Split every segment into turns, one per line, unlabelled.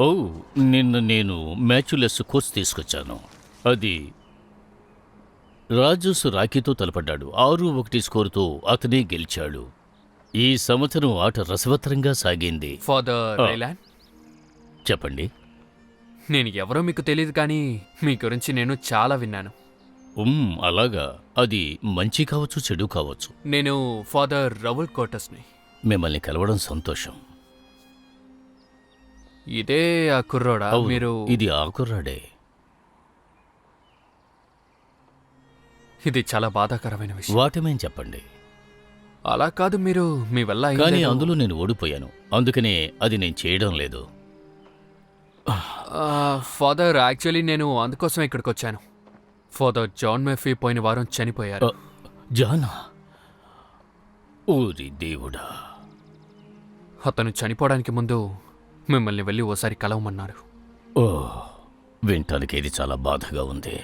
ఓ, నిన్న నేను matchless coach తీసుకొచ్చాను. అది రాజూస్ రాకీతో తలపడ్డాడు. 6-1 స్కోరుతో అతనే గెలిచాడు. ఈ సంవత్సరం ఆట రసవత్తరంగా సాగింది.
ఫాదర్
ఆ.
రైలాన్,
చెప్పండి.
నేను ఎవరో మీకు తెలియదు, కానీ మీ గురించి నేను చాలా విన్నాను.
అలాగా. అది మంచి కావచ్చు, చెడు కావచ్చు.
నేను ఫాదర్ రవుల్ కోటస్ని.
మిమ్మల్ని కలవడం సంతోషం.
ఇదే ఆ కుర్రోడా?
అవును,
మీరు
ఇది ఆ కుర్రాడే.
ఇది చాలా బాధాకరమైన విషయం.
వాటమేం చెప్పండి.
అలా కాదు, మీరు మీ వల్ల
కానీ
అయిందేదో-
అందులో నేను ఓడిపోయాను. అందుకనే అది నేను చేయడం లేదు.
ఫాదర్, యాక్చువల్లీ నేను అందుకోసం ఇక్కడికి వచ్చాను. ఫాదర్ జాన్ మెఫీ పోయిన వారం చనిపోయారు.
జానా? ఓరి దేవుడా!
అతను చనిపోవడానికి ముందు మిమ్మల్ని వెళ్ళి ఓసారి కలవమన్నారు.
ఓ, వినటానికి ఇది చాలా బాధగా ఉంది.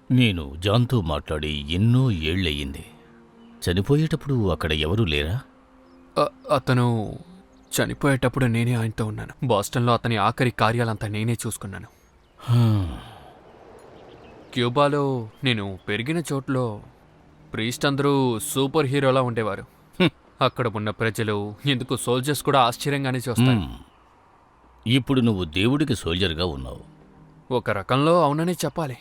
నేను జాన్తో మాట్లాడి ఎన్నో ఏళ్ళయింది. చనిపోయేటప్పుడు అక్కడ ఎవరూ లేరా?
అతను చనిపోయేటప్పుడు నేనే ఆయనతో ఉన్నాను. బాస్టన్లో అతని ఆఖరి కార్యాలంతా నేనే చూసుకున్నాను. క్యూబాలో నేను పెరిగిన చోట్లో ప్రీస్ట్ అందరూ సూపర్ హీరోలా ఉండేవారు. అక్కడ ఉన్న ప్రజలు, ఎందుకు సోల్జర్స్ కూడా ఆశ్చర్యంగానే చూస్తారు.
ఇప్పుడు నువ్వు దేవుడికి సోల్జర్గా ఉన్నావు.
ఒక రకంలో అవుననే చెప్పాలి.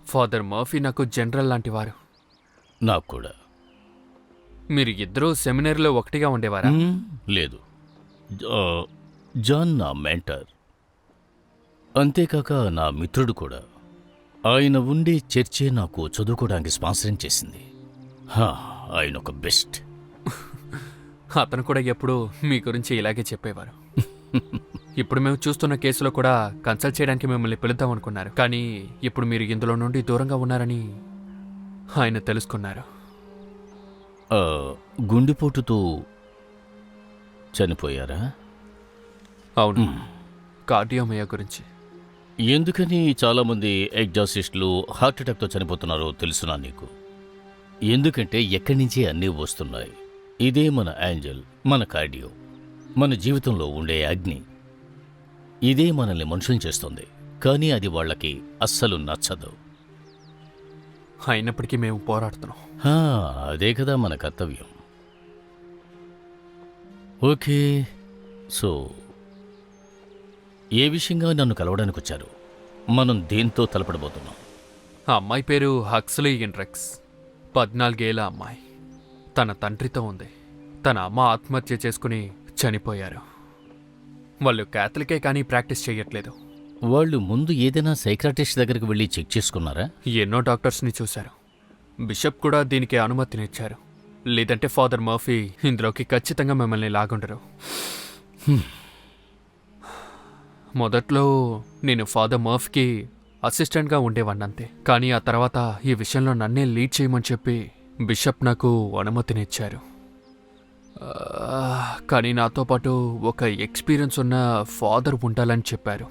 ఫాదర్ మర్ఫీ నాకు జనరల్ లాంటి వారు.
నాకు కూడా.
మీరు ఇద్దరూ సెమినరీలో ఒకటిగా ఉండేవారా?
లేదు. జాన్ నా మెంటర్. అంతేకాక నా మిత్రుడు కూడా. ఆయన ఉండే చర్చే నాకు చదువుకోవడానికి స్పాన్సరింగ్ చేసింది. ఆయన ఒక బెస్ట్.
అతను కూడా ఎప్పుడూ మీ గురించి ఇలాగే చెప్పేవారు. ఇప్పుడు మేము చూస్తున్న కేసులో కూడా కన్సల్ట్ చేయడానికి మిమ్మల్ని పిలుద్దాం అనుకున్నారు, కానీ ఇప్పుడు మీరు ఇందులో నుండి దూరంగా ఉన్నారని ఆయన తెలుసుకున్నారు.
గుండెపోటుతో చనిపోయారా?
అవును, కార్డియోమయా గురించి.
ఎందుకని చాలామంది ఎగ్జాసిస్టులు హార్ట్ అటాక్తో చనిపోతున్నారో తెలుసునా నీకు? ఎందుకంటే ఎక్కడి నుంచే అన్నీ వస్తున్నాయి. ఇదే మన యాంజల్, మన కార్డియో, మన జీవితంలో ఉండే అగ్ని. ఇదే మనల్ని మనుషుల్ని చేస్తుంది, కానీ అది వాళ్ళకి అస్సలు నచ్చదు.
అయినప్పటికీ మేము పోరాడుతున్నాం.
అదే కదా మన కర్తవ్యం. ఓకే, సో ఏ విషయంగా నన్ను కలవడానికి వచ్చారు? మనం దేంతో తలపడబోతున్నాం?
ఆ అమ్మాయి పేరు హక్స్లీ ఇండ్రెక్స్. 14 ఏళ్ల అమ్మాయి. తన తండ్రితో ఉంది. తన అమ్మ ఆత్మహత్య చేసుకుని చనిపోయారు. వాళ్ళు క్యాథలికే కానీ ప్రాక్టీస్ చేయట్లేదు.
వాళ్ళు ముందు ఏదైనా సైక్రాటిస్ట్ దగ్గరికి వెళ్ళి చెక్ చేసుకున్నారా?
ఎన్నో డాక్టర్స్ని చూశారు. బిషప్ కూడా దీనికి అనుమతినిచ్చారు. లేదంటే ఫాదర్ మర్ఫీ ఇందులోకి ఖచ్చితంగా మిమ్మల్ని లాగుండరు. మొదట్లో నేను ఫాదర్ మర్ఫీకి అసిస్టెంట్గా ఉండేవాడిని అంతే. కానీ ఆ తర్వాత ఈ విషయంలో నన్నే లీడ్ చేయమని చెప్పి బిషప్ నాకు అనుమతినిచ్చారు. కానీ నాతో పాటు ఒక ఎక్స్పీరియన్స్ ఉన్న ఫాదర్ ఉండాలని చెప్పారు.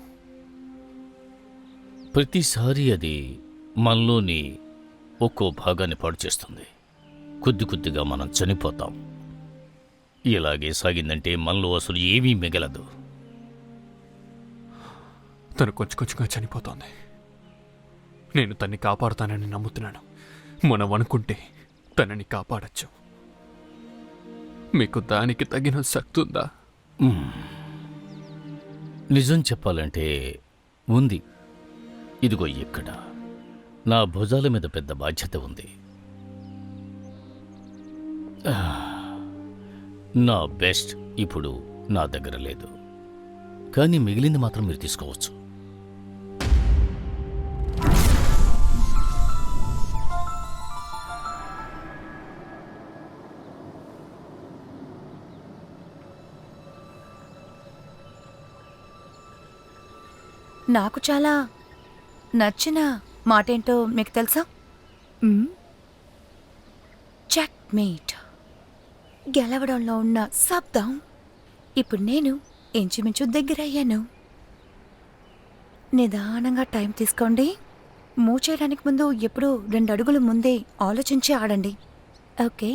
ప్రతిసారి అది మనలోని ఒక్కో భాగాన్ని పాడు చేస్తుంది. కొద్ది కొద్దిగా మనం చనిపోతాం. ఇలాగే సాగిందంటే మనలో అసలు ఏమీ మిగలదు.
తను కొంచెం కొంచెంగా చనిపోతోంది. నేను తన్ని కాపాడుతానని నమ్ముతున్నాను. మనం అనుకుంటే తనని కాపాడచ్చు. మీకు దానికి తగిన శక్తి ఉందా?
నిజం చెప్పాలంటే ఉంది. ఇదిగో ఇక్కడ నా భుజాల మీద పెద్ద బాధ్యత ఉంది. నా బెస్ట్ ఇప్పుడు నా దగ్గర లేదు, కానీ మిగిలింది మాత్రం మీరు తీసుకోవచ్చు.
నాకు చాలా నచ్చిన మాటేంటో మీకు తెలుసా? చెక్మేట్. గెలవడంలో ఉన్న శబ్దం. ఇప్పుడు నేను ఇంచుమించు దగ్గరయ్యాను. నిదానంగా టైం తీసుకోండి. మూవ్ చేయడానికి ముందు ఎప్పుడూ 2 అడుగులు ముందే ఆలోచించి ఆడండి. ఓకే?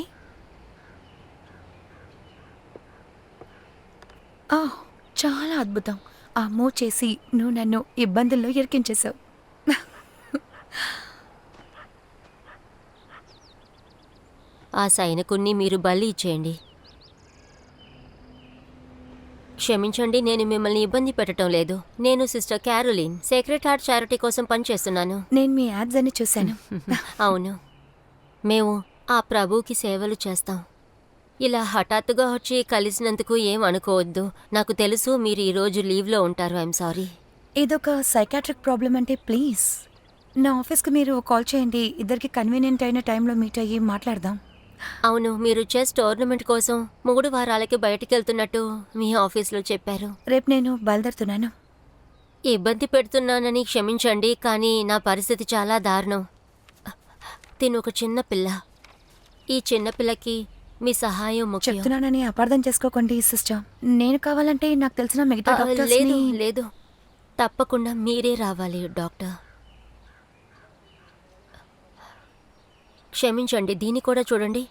చాలా అద్భుతం. ఆ మూవ్ చేసి నువ్వు నన్ను ఇబ్బందుల్లో ఇరికించేశావు.
ఆ సైనికుణ్ణి మీరు బలి ఇచ్చేయండి. క్షమించండి, నేను మిమ్మల్ని ఇబ్బంది పెట్టడం లేదు. నేను sister Caroline, sacred heart charity కోసం పనిచేస్తున్నాను.
నేను మీ యాడ్స్ అన్ని చూశాను.
అవును, మేము ఆ ప్రభువుకి సేవలు చేస్తాం. ఇలా హఠాత్తుగా వచ్చి కలిసినందుకు ఏం అనుకోవద్దు. నాకు తెలుసు మీరు ఈరోజు లీవ్లో ఉంటారు. I'm sorry.
ఇదొక సైకాట్రిక్ ప్రాబ్లం అంటే ప్లీజ్ నా ఆఫీస్కి మీరు కాల్ చేయండి. ఇద్దరికి కన్వీనియంట్ అయిన టైంలో మీట్ అయ్యి మాట్లాడదాం.
అవును, మీరు చెస్ టోర్నమెంట్ కోసం 3 వారాలకి బయటికి వెళ్తున్నట్టు మీ ఆఫీస్లో చెప్పారు.
రేపు నేను బయలుదేరుతున్నాను.
ఇబ్బంది పెడుతున్నానని క్షమించండి, కానీ నా పరిస్థితి చాలా దారుణం. తిను ఒక చిన్న పిల్ల. ఈ చిన్న పిల్లకి మీ సహాయం ముఖ్యం.
చెప్తున్నానని అపార్థం చేసుకోకండి సిస్టర్. నేను కావాలంటే నాకు తెలిసిన మిగతా
లేదు
డాక్టర్స్ని
లేదు, తప్పకుండా మీరే రావాలి డాక్టర్. క్షమించండి, దీన్ని కూడా చూడండి.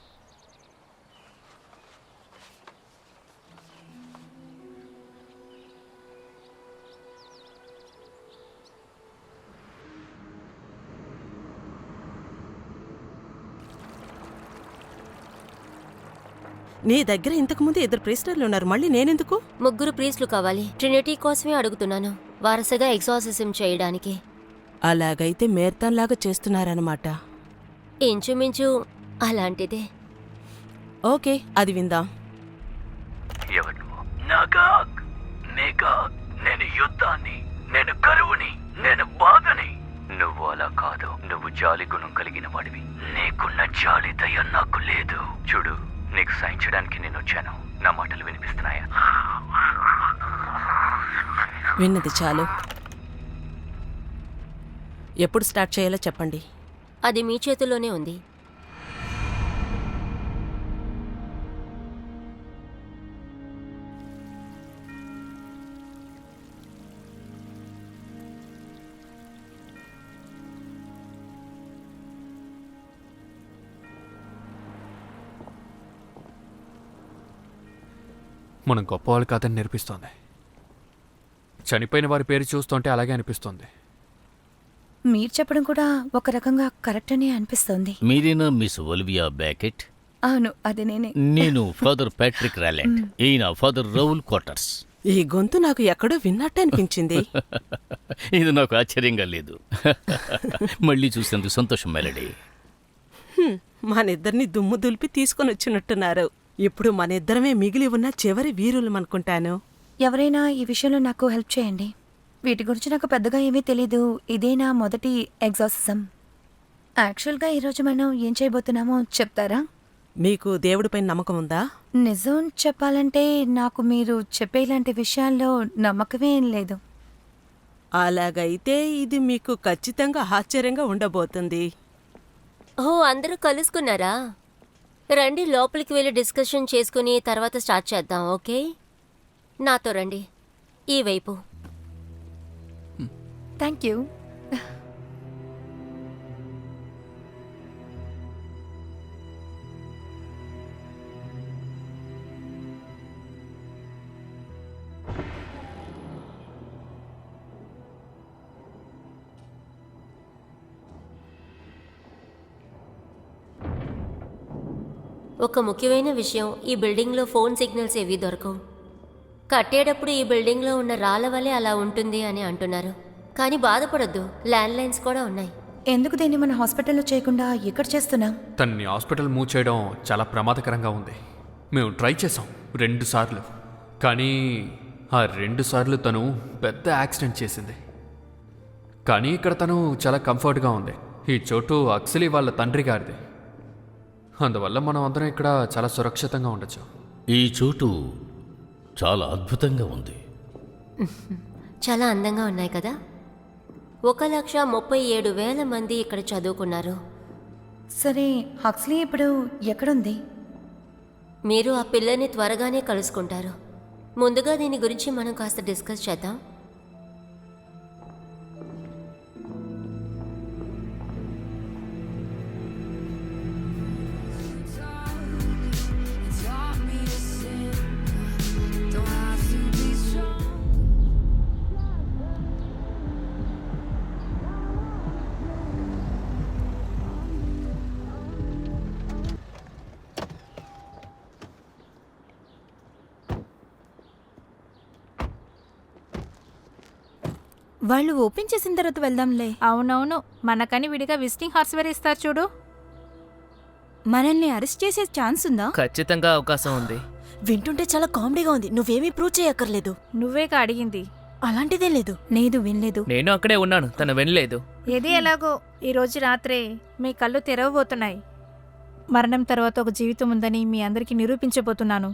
నీ దగ్గర ఇంతకుముందు 2 ప్రీస్టర్లు ఉన్నారు, మళ్ళీ నేనెందుకు?
3 ప్రీస్టులు కావాలి. ట్రినిటీ కోసమే అడుగుతున్నాను, వరుసగా ఎగ్జార్సిజం చేయడానికి.
అలాగైతే మేర్తాన్లాగా చేస్తున్నారన్నమాట.
ఇంచుమించు అలాంటిదే.
ఓకే, అది విందాం.
ఎవరు నువ్వు? నాగాక్, మేఘాక్, నేను యుద్ధాన్ని, నేను కరువుని, నేను బాధని. నువ్వు అలా కాదు, నువ్వు జాలి గుణం కలిగిన వాడివి. నీకున్న జాలి దయ నాకు లేదు. చూడు, నీకు సాయం చేయడానికి నేను వచ్చాను. నా మాటలు వినిపిస్తున్నాయా?
విన్నది చాలు. ఎప్పుడు స్టార్ట్ చేయాలో చెప్పండి.
అది మీ చేతుల్లోనే ఉంది.
మనం గొప్పవాళ్ళు కాదని నేర్పిస్తోంది. చనిపోయిన వారి పేరు చూస్తుంటే అలాగే అనిపిస్తుంది.
మీరు చెప్పడం కూడా ఒక రకంగా కరెక్ట్ అని అనిపిస్తోంది.
మీరేనా మిస్ ఒలివియా బ్యాకెట్?
అవును, అది నేనే.
నేను ఫాదర్ ప్యాట్రిక్ రాలెంట్. ఈయన ఫాదర్ రౌల్ క్వార్టర్స్.
ఈ గొంతు నాకు ఎక్కడో విన్నట్టు అనిపించింది.
ఇది నాకు ఆశ్చర్యంగా లేదు. మళ్ళీ చూసినందుకు సంతోషం మెలడీ.
మనిద్దరిని దుమ్ము దులిపి తీసుకొని వచ్చినట్టున్నారు. ఇప్పుడు మనిద్దరమే మిగిలి ఉన్న చివరి వీరులమనుకుంటాను.
ఎవరైనా ఈ విషయంలో నాకు హెల్ప్ చేయండి. వీటి గురించి నాకు పెద్దగా ఏమీ తెలీదు. ఇదే నా మొదటి ఎగ్జార్సిజం. యాక్చువల్గా ఈరోజు మనం ఏం చేయబోతున్నామో చెప్తారా?
మీకు దేవుడిపైన నమ్మకం ఉందా?
నిజం చెప్పాలంటే నాకు మీరు చెప్పే ఇలాంటి విషయాల్లో నమ్మకమే ఏం లేదు.
అలాగైతే ఇది మీకు ఖచ్చితంగా ఆశ్చర్యంగా ఉండబోతుంది.
ఓ, అందరూ కలుసుకున్నారా? రండి, లోపలికి వెళ్ళి డిస్కషన్ చేసుకుని తర్వాత స్టార్ట్ చేద్దాం. ఓకే, నాతో రండి, ఈ వైపు.
Thank you.
ఒక ముఖ్యమైన విషయం, ఈ బిల్డింగ్లో ఫోన్ సిగ్నల్స్ ఏవి దొరకవు. కట్టేటప్పుడు ఈ బిల్డింగ్లో ఉన్న రాళ్ళ వల్లే అలా ఉంటుంది అని అంటున్నారు. కానీ బాధపడొద్దు, ల్యాండ్ లైన్స్ కూడా ఉన్నాయి.
ఎందుకు దీన్ని మన హాస్పిటల్లో చేయకుండా ఇక్కడ చేస్తున్నాం?
తనని హాస్పిటల్ మూవ్ చేయడం చాలా ప్రమాదకరంగా ఉంది. మేము ట్రై చేసాం 2 సార్లు, కానీ ఆ 2 సార్లు తను పెద్ద యాక్సిడెంట్ చేసింది. కానీ ఇక్కడ తను చాలా కంఫర్ట్గా ఉంది. ఈ చోటు అక్సలీ వాళ్ళ తండ్రి గారిది. అందువల్ల మనం అందరం ఇక్కడ చాలా సురక్షితంగా ఉండొచ్చు.
ఈ చోటు చాలా అద్భుతంగా ఉంది.
చాలా అందంగా ఉన్నాయి కదా. 1,37,000 మంది ఇక్కడ చదువుకున్నారు.
సరే, హక్స్లీ ఇప్పుడు ఎక్కడుంది?
మీరు ఆ పిల్లని త్వరగానే కలుసుకుంటారు. ముందుగా దీని గురించి మనం కాస్త డిస్కస్ చేద్దాం.
వాళ్ళు ఓపెన్ చేసిన తర్వాత వెళ్దాంలే.
అవునవును, మనకని విడిగా విజిటింగ్ హార్స్ వేరే ఇస్తారు చూడు.
మనల్ని అరెస్ట్ చేసే ఛాన్స్ ఉందా?
ఖచ్చితంగా అవకాశం ఉంది.
వింటుంటే చాలా కామెడీగా ఉంది. నువ్వేమీ ప్రూవ్ చేయక్కర్లేదు.
నువ్వేగా అడిగింది.
అలాంటిదే లేదు.
లేదు, వినలేదు.
నేను అక్కడే ఉన్నాను, తను వినలేదు.
ఏది ఎలాగో ఈ రోజు రాత్రే మీ కళ్ళు తెరవబోతున్నాయి. మరణం తర్వాత ఒక జీవితం ఉందని మీ అందరికీ నిరూపించబోతున్నాను.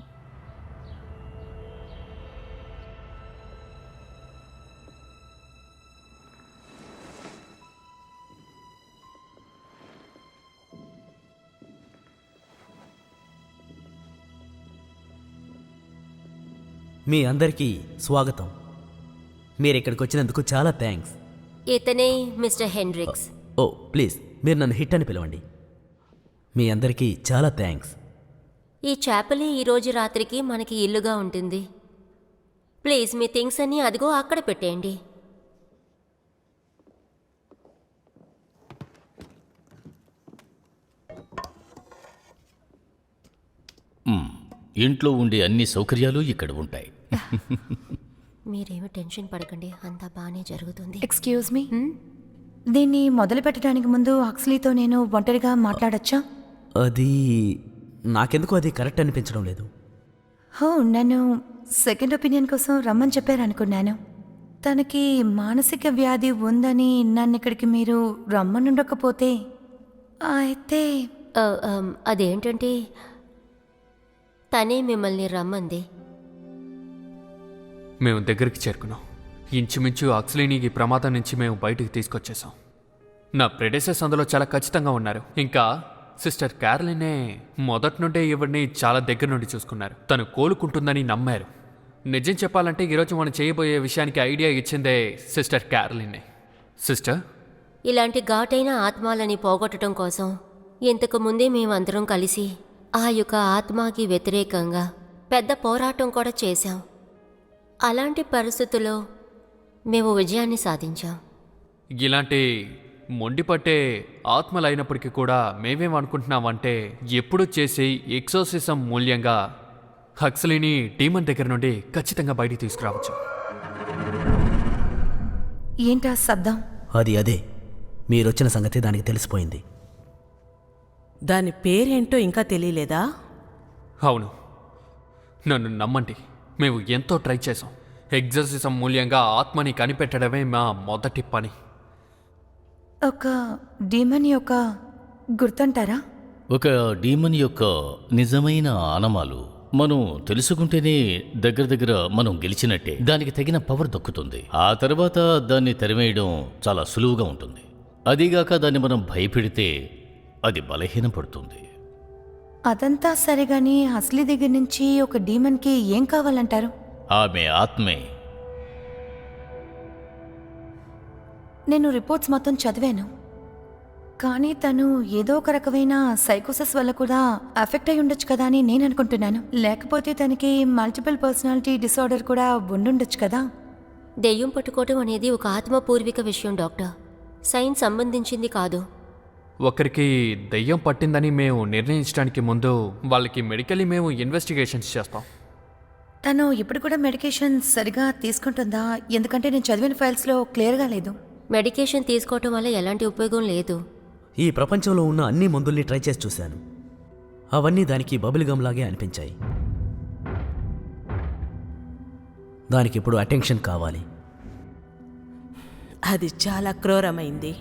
మీ అందరికీ స్వాగతం. మీరు ఇక్కడికి వచ్చినందుకు చాలా థ్యాంక్స్.
ఇతనే మిస్టర్ హెన్రిక్స్.
ఓ ప్లీజ్, మీరు నన్ను హిట్ అని పిలవండి. మీ అందరికీ చాలా థ్యాంక్స్.
ఈ చాపలే ఈ రోజు రాత్రికి మనకి ఇల్లుగా ఉంటుంది. ప్లీజ్ మీ థింగ్స్ అన్నీ అదిగో అక్కడ పెట్టేయండి.
ఇంట్లో ఉండే అన్ని సౌకర్యాలు ఇక్కడ ఉంటాయి.
మీరేమి టెన్షన్ పడకండి, అంతా బాగానే జరుగుతుంది.
ఎక్స్క్యూజ్ మీ, దీన్ని మొదలు పెట్టడానికి ముందు హక్స్లీతో నేను ఒంటరిగా మాట్లాడచ్చా?
అది నాకెందుకు అది కరెక్ట్ అనిపించడం లేదు.
హో, నన్ను సెకండ్ ఒపీనియన్ కోసం రమ్మని చెప్పారనుకున్నాను. తనకి మానసిక వ్యాధి ఉందని నన్ను ఇక్కడికి మీరు రమ్మనుండకపోతే అయితే
అదేంటంటే తనే మిమ్మల్ని రమ్మంది.
మేము దగ్గరికి చేరుకున్నాం. ఇంచుమించు అక్స్లీని ఈ ప్రమాదం నుంచి మేము బయటికి తీసుకొచ్చేసాం. నా ప్రెడెసెస్ అందులో చాలా ఖచ్చితంగా ఉన్నారు. ఇంకా సిస్టర్ క్యారలినే మొదటి నుండే ఇవన్నీ చాలా దగ్గర నుండి చూసుకున్నారు. తను కోలుకుంటుందని నమ్మారు. నిజం చెప్పాలంటే ఈరోజు మనం చేయబోయే విషయానికి ఐడియా ఇచ్చిందే సిస్టర్ క్యారలినే. సిస్టర్,
ఇలాంటి ఘాటైన ఆత్మాలని పోగొట్టడం కోసం ఇంతకు ముందే మేమందరం కలిసి ఆ యొక్క ఆత్మకి వ్యతిరేకంగా పెద్ద పోరాటం కూడా చేశాం. అలాంటి పరిస్థితుల్లో మేము విజయాన్ని సాధించాం.
ఇలాంటి మొండిపట్టే ఆత్మలైనప్పటికీ కూడా మేమేమనుకుంటున్నామంటే ఎప్పుడు చేసే ఎక్సోసిజం మూల్యంగా హక్స్లీని డీమన్ దగ్గర నుండి ఖచ్చితంగా బయటికి తీసుకురావచ్చు.
ఏంటా శబ్దం?
అది అదే, మీరొచ్చిన సంగతి దానికి తెలిసిపోయింది.
దాని పేరేంటో ఇంకా తెలియలేదా?
అవును, నన్ను నమ్మండి, మేము ఎంతో ట్రై చేసాం. ఎగ్జర్సిజం మూల్యంగా ఆత్మని కనిపెట్టడమే మా మొదటి పని.
ఒక డీమన్ యొక్క గుర్తంటారా?
ఒక డీమన్ యొక్క నిజమైన ఆనమాలు మనం తెలుసుకుంటేనే దగ్గర దగ్గర మనం గెలిచినట్టే. దానికి తగిన పవర్ దక్కుతుంది. ఆ తర్వాత దాన్ని తెరవేయడం చాలా సులువుగా ఉంటుంది. అదీగాక దాన్ని మనం భయపెడితే అది బలహీనపడుతుంది.
అదంతా సరేగాని అసలీ దగ్గర నుంచి ఒక డీమన్కి ఏం కావాలంటారు?
ఆమె ఆత్మే.
నేను రిపోర్ట్స్ మొత్తం చదివాను, కానీ తను ఏదో ఒక రకమైన సైకోసిస్ వల్ల కూడా అఫెక్ట్ అయి ఉండొచ్చు కదా అని నేను అనుకుంటున్నాను. లేకపోతే తనకి మల్టిపుల్ పర్సనాలిటీ డిసార్డర్ కూడా ఉండుండొచ్చు కదా.
దెయ్యం పట్టుకోవటం అనేది ఒక ఆత్మ పూర్విక విషయం డాక్టర్, సైన్స్ సంబంధించింది కాదు.
ఒకరికి దెయ్యం పట్టిందని మేము నిర్ణయించడానికి ముందు వాళ్ళకి మెడికల్లీ మేము ఇన్వెస్టిగేషన్స్ చేస్తాం.
తను ఇప్పుడు కూడా మెడికేషన్ సరిగా తీసుకుంటుందా? ఎందుకంటే నేను చదివిన ఫైల్స్లో క్లియర్గా లేదు.
మెడికేషన్ తీసుకోవటం వల్ల ఎలాంటి ఉపయోగం లేదు.
ఈ ప్రపంచంలో ఉన్న అన్ని మందుల్ని ట్రై చేసి చూశాను. అవన్నీ దానికి బబుల్ గమ్ లాగే అనిపించాయి. దానికి ఇప్పుడు అటెన్షన్ కావాలి.
అది చాలా క్రూరమైంది.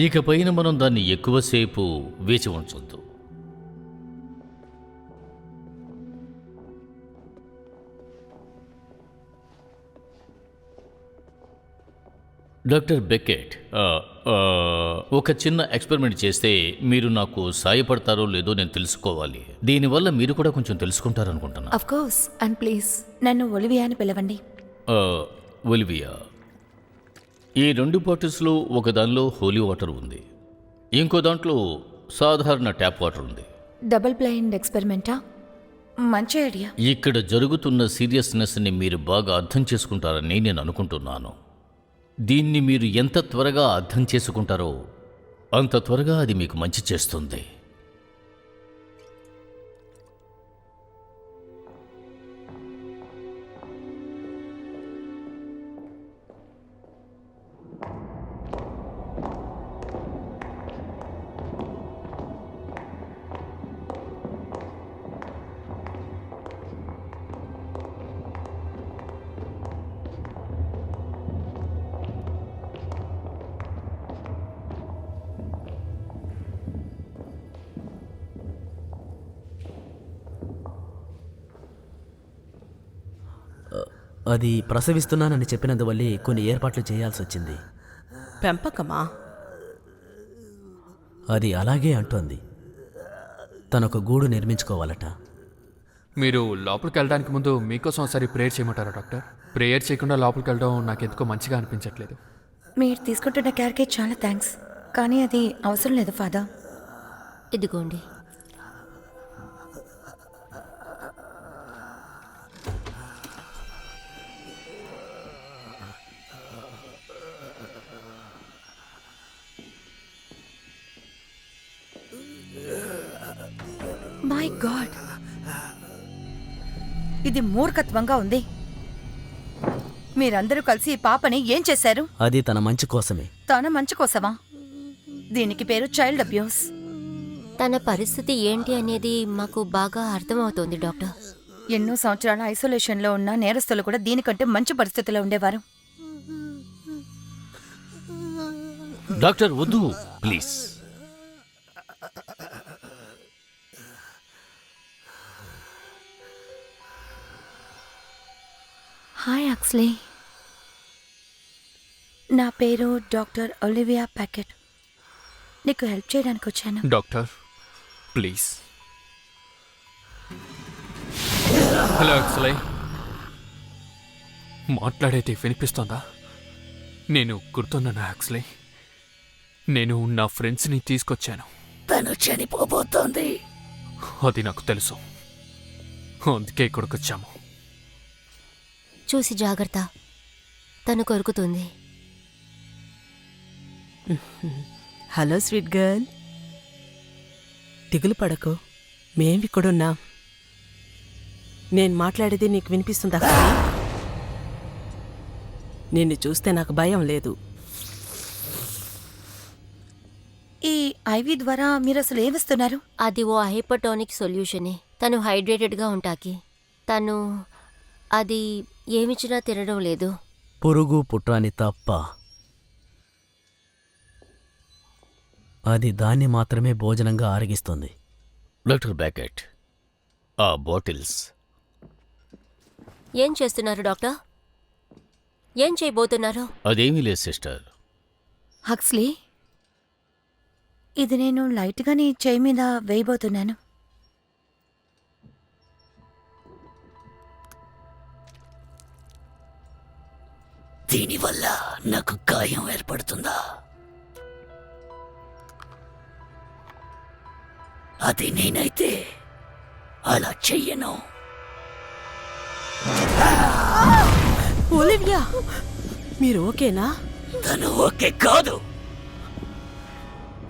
ఇకపైన మనం దాన్ని ఎక్కువసేపు వేచి ఉంచొద్దు. డాక్టర్ బెకెట్, ఒక చిన్న ఎక్స్పెరిమెంట్ చేస్తే మీరు నాకు సాయపడతారో లేదో నేను తెలుసుకోవాలి. దీనివల్ల మీరు కూడా కొంచెం తెలుసుకుంటారనుకుంటున్నా.
అఫ్ కోర్స్, అండ్ ప్లీజ్ నన్ను ఒలివియా అని పిలవండి.
ఒలివియా, ఈ 2 బాటిల్స్లో ఒక దానిలో హోలీ వాటర్ ఉంది, ఇంకో దాంట్లో సాధారణ ట్యాప్ వాటర్ ఉంది.
డబుల్ బ్లైండ్ ఎక్స్పెరిమెంటా? మంచి ఐడియా.
ఇక్కడ జరుగుతున్న సీరియస్నెస్ని మీరు బాగా అర్థం చేసుకుంటారని నేను అనుకుంటున్నాను. దీన్ని మీరు ఎంత త్వరగా అర్థం చేసుకుంటారో అంత త్వరగా అది మీకు మంచి చేస్తుంది.
అది ప్రసవిస్తున్నానని చెప్పినందువల్లే కొన్ని ఏర్పాట్లు చేయాల్సి వచ్చింది.
పెంపకమా?
అది అలాగే అంటోంది. తనొక గూడు నిర్మించుకోవాలట.
మీరు లోపలికి వెళ్ళడానికి ముందు మీకోసం ఒకసారి ప్రేయర్ చేయమంటారా డాక్టర్? ప్రేయర్ చేయకుండా లోపలికి వెళ్ళడం నాకెందుకో మంచిగా అనిపించట్లేదు.
మీరు తీసుకుంటున్న కేర్కి చాలా థ్యాంక్స్, కానీ అది అవసరం లేదు ఫాదర్.
ఇదిగోండి.
మై గాడ్, ఇది మూర్ఖత్వంగా ఉంది. మీరందరూ కలిసి ఈ పాపని ఏం చేశారు?
అది తన మంచి కోసమే.
తన మంచి కోసమా? దీనికి పేరు చైల్డ్ అబ్యూస్.
తన పరిస్థితి ఏంటి అనేది మాకు బాగా అర్థమవుతోంది డాక్టర్.
ఎన్నో సంవత్సరాల ఐసోలేషన్లో ఉన్న నేరస్తులు కూడా దీనికంటే మంచి పరిస్థితిలో ఉండేవారు.
డాక్టర్ వద్దు ప్లీజ్.
హాయ్ అక్స్లీ, నా పేరు డాక్టర్ ఒలివియా ప్యాకెట్. నీకు హెల్ప్ చేయడానికి వచ్చాను.
Doctor please. హలో అక్సలై, మాట్లాడేది వినిపిస్తోందా? నేను గుర్తున్నాను అక్సలై. నేను నా ఫ్రెండ్స్ని తీసుకొచ్చాను.
తను చనిపోబోతోంది.
అది నాకు తెలుసు, అందుకే ఇక్కడికి వచ్చాము.
చూసి జాగ్రత్త, తను కొరుకుతుంది.
హలో స్వీట్ గర్ల్, దిగులు పడకు, మేం ఇక్కడున్నాం. నేను మాట్లాడేది నీకు వినిపిస్తుందా? నిన్ను చూస్తే నాకు భయం లేదు.
ఈ ఐవి ద్వారా మీరు అసలు ఏమిస్తున్నారు?
అది ఓ హైపర్టోనిక్ సొల్యూషనే. తను హైడ్రేటెడ్గా ఉంటాకి. తను అది ఏమిచ్చినా తినడం లేదు.
పురుగు పుట్రాని తప్ప. అది దాన్ని మాత్రమే భోజనంగా ఆరగిస్తుంది.
డాక్టర్ బ్యాకెట్, ఆ బాటిల్స్.
ఏం చేస్తున్నారు డాక్టర్? ఏం చేయబోతున్నారు?
అదేమీ లేదు సిస్టర్.
హక్స్లీ, ఇది నేను లైట్గా నీ చేయి మీద వేయబోతున్నాను.
దీనివల్ల నాకు గాయం ఏర్పడుతుందా? అది నేనైతే అలా చెయ్యను.
ఒలివియా, మీరు ఓకేనా?
తను ఓకే కాదు.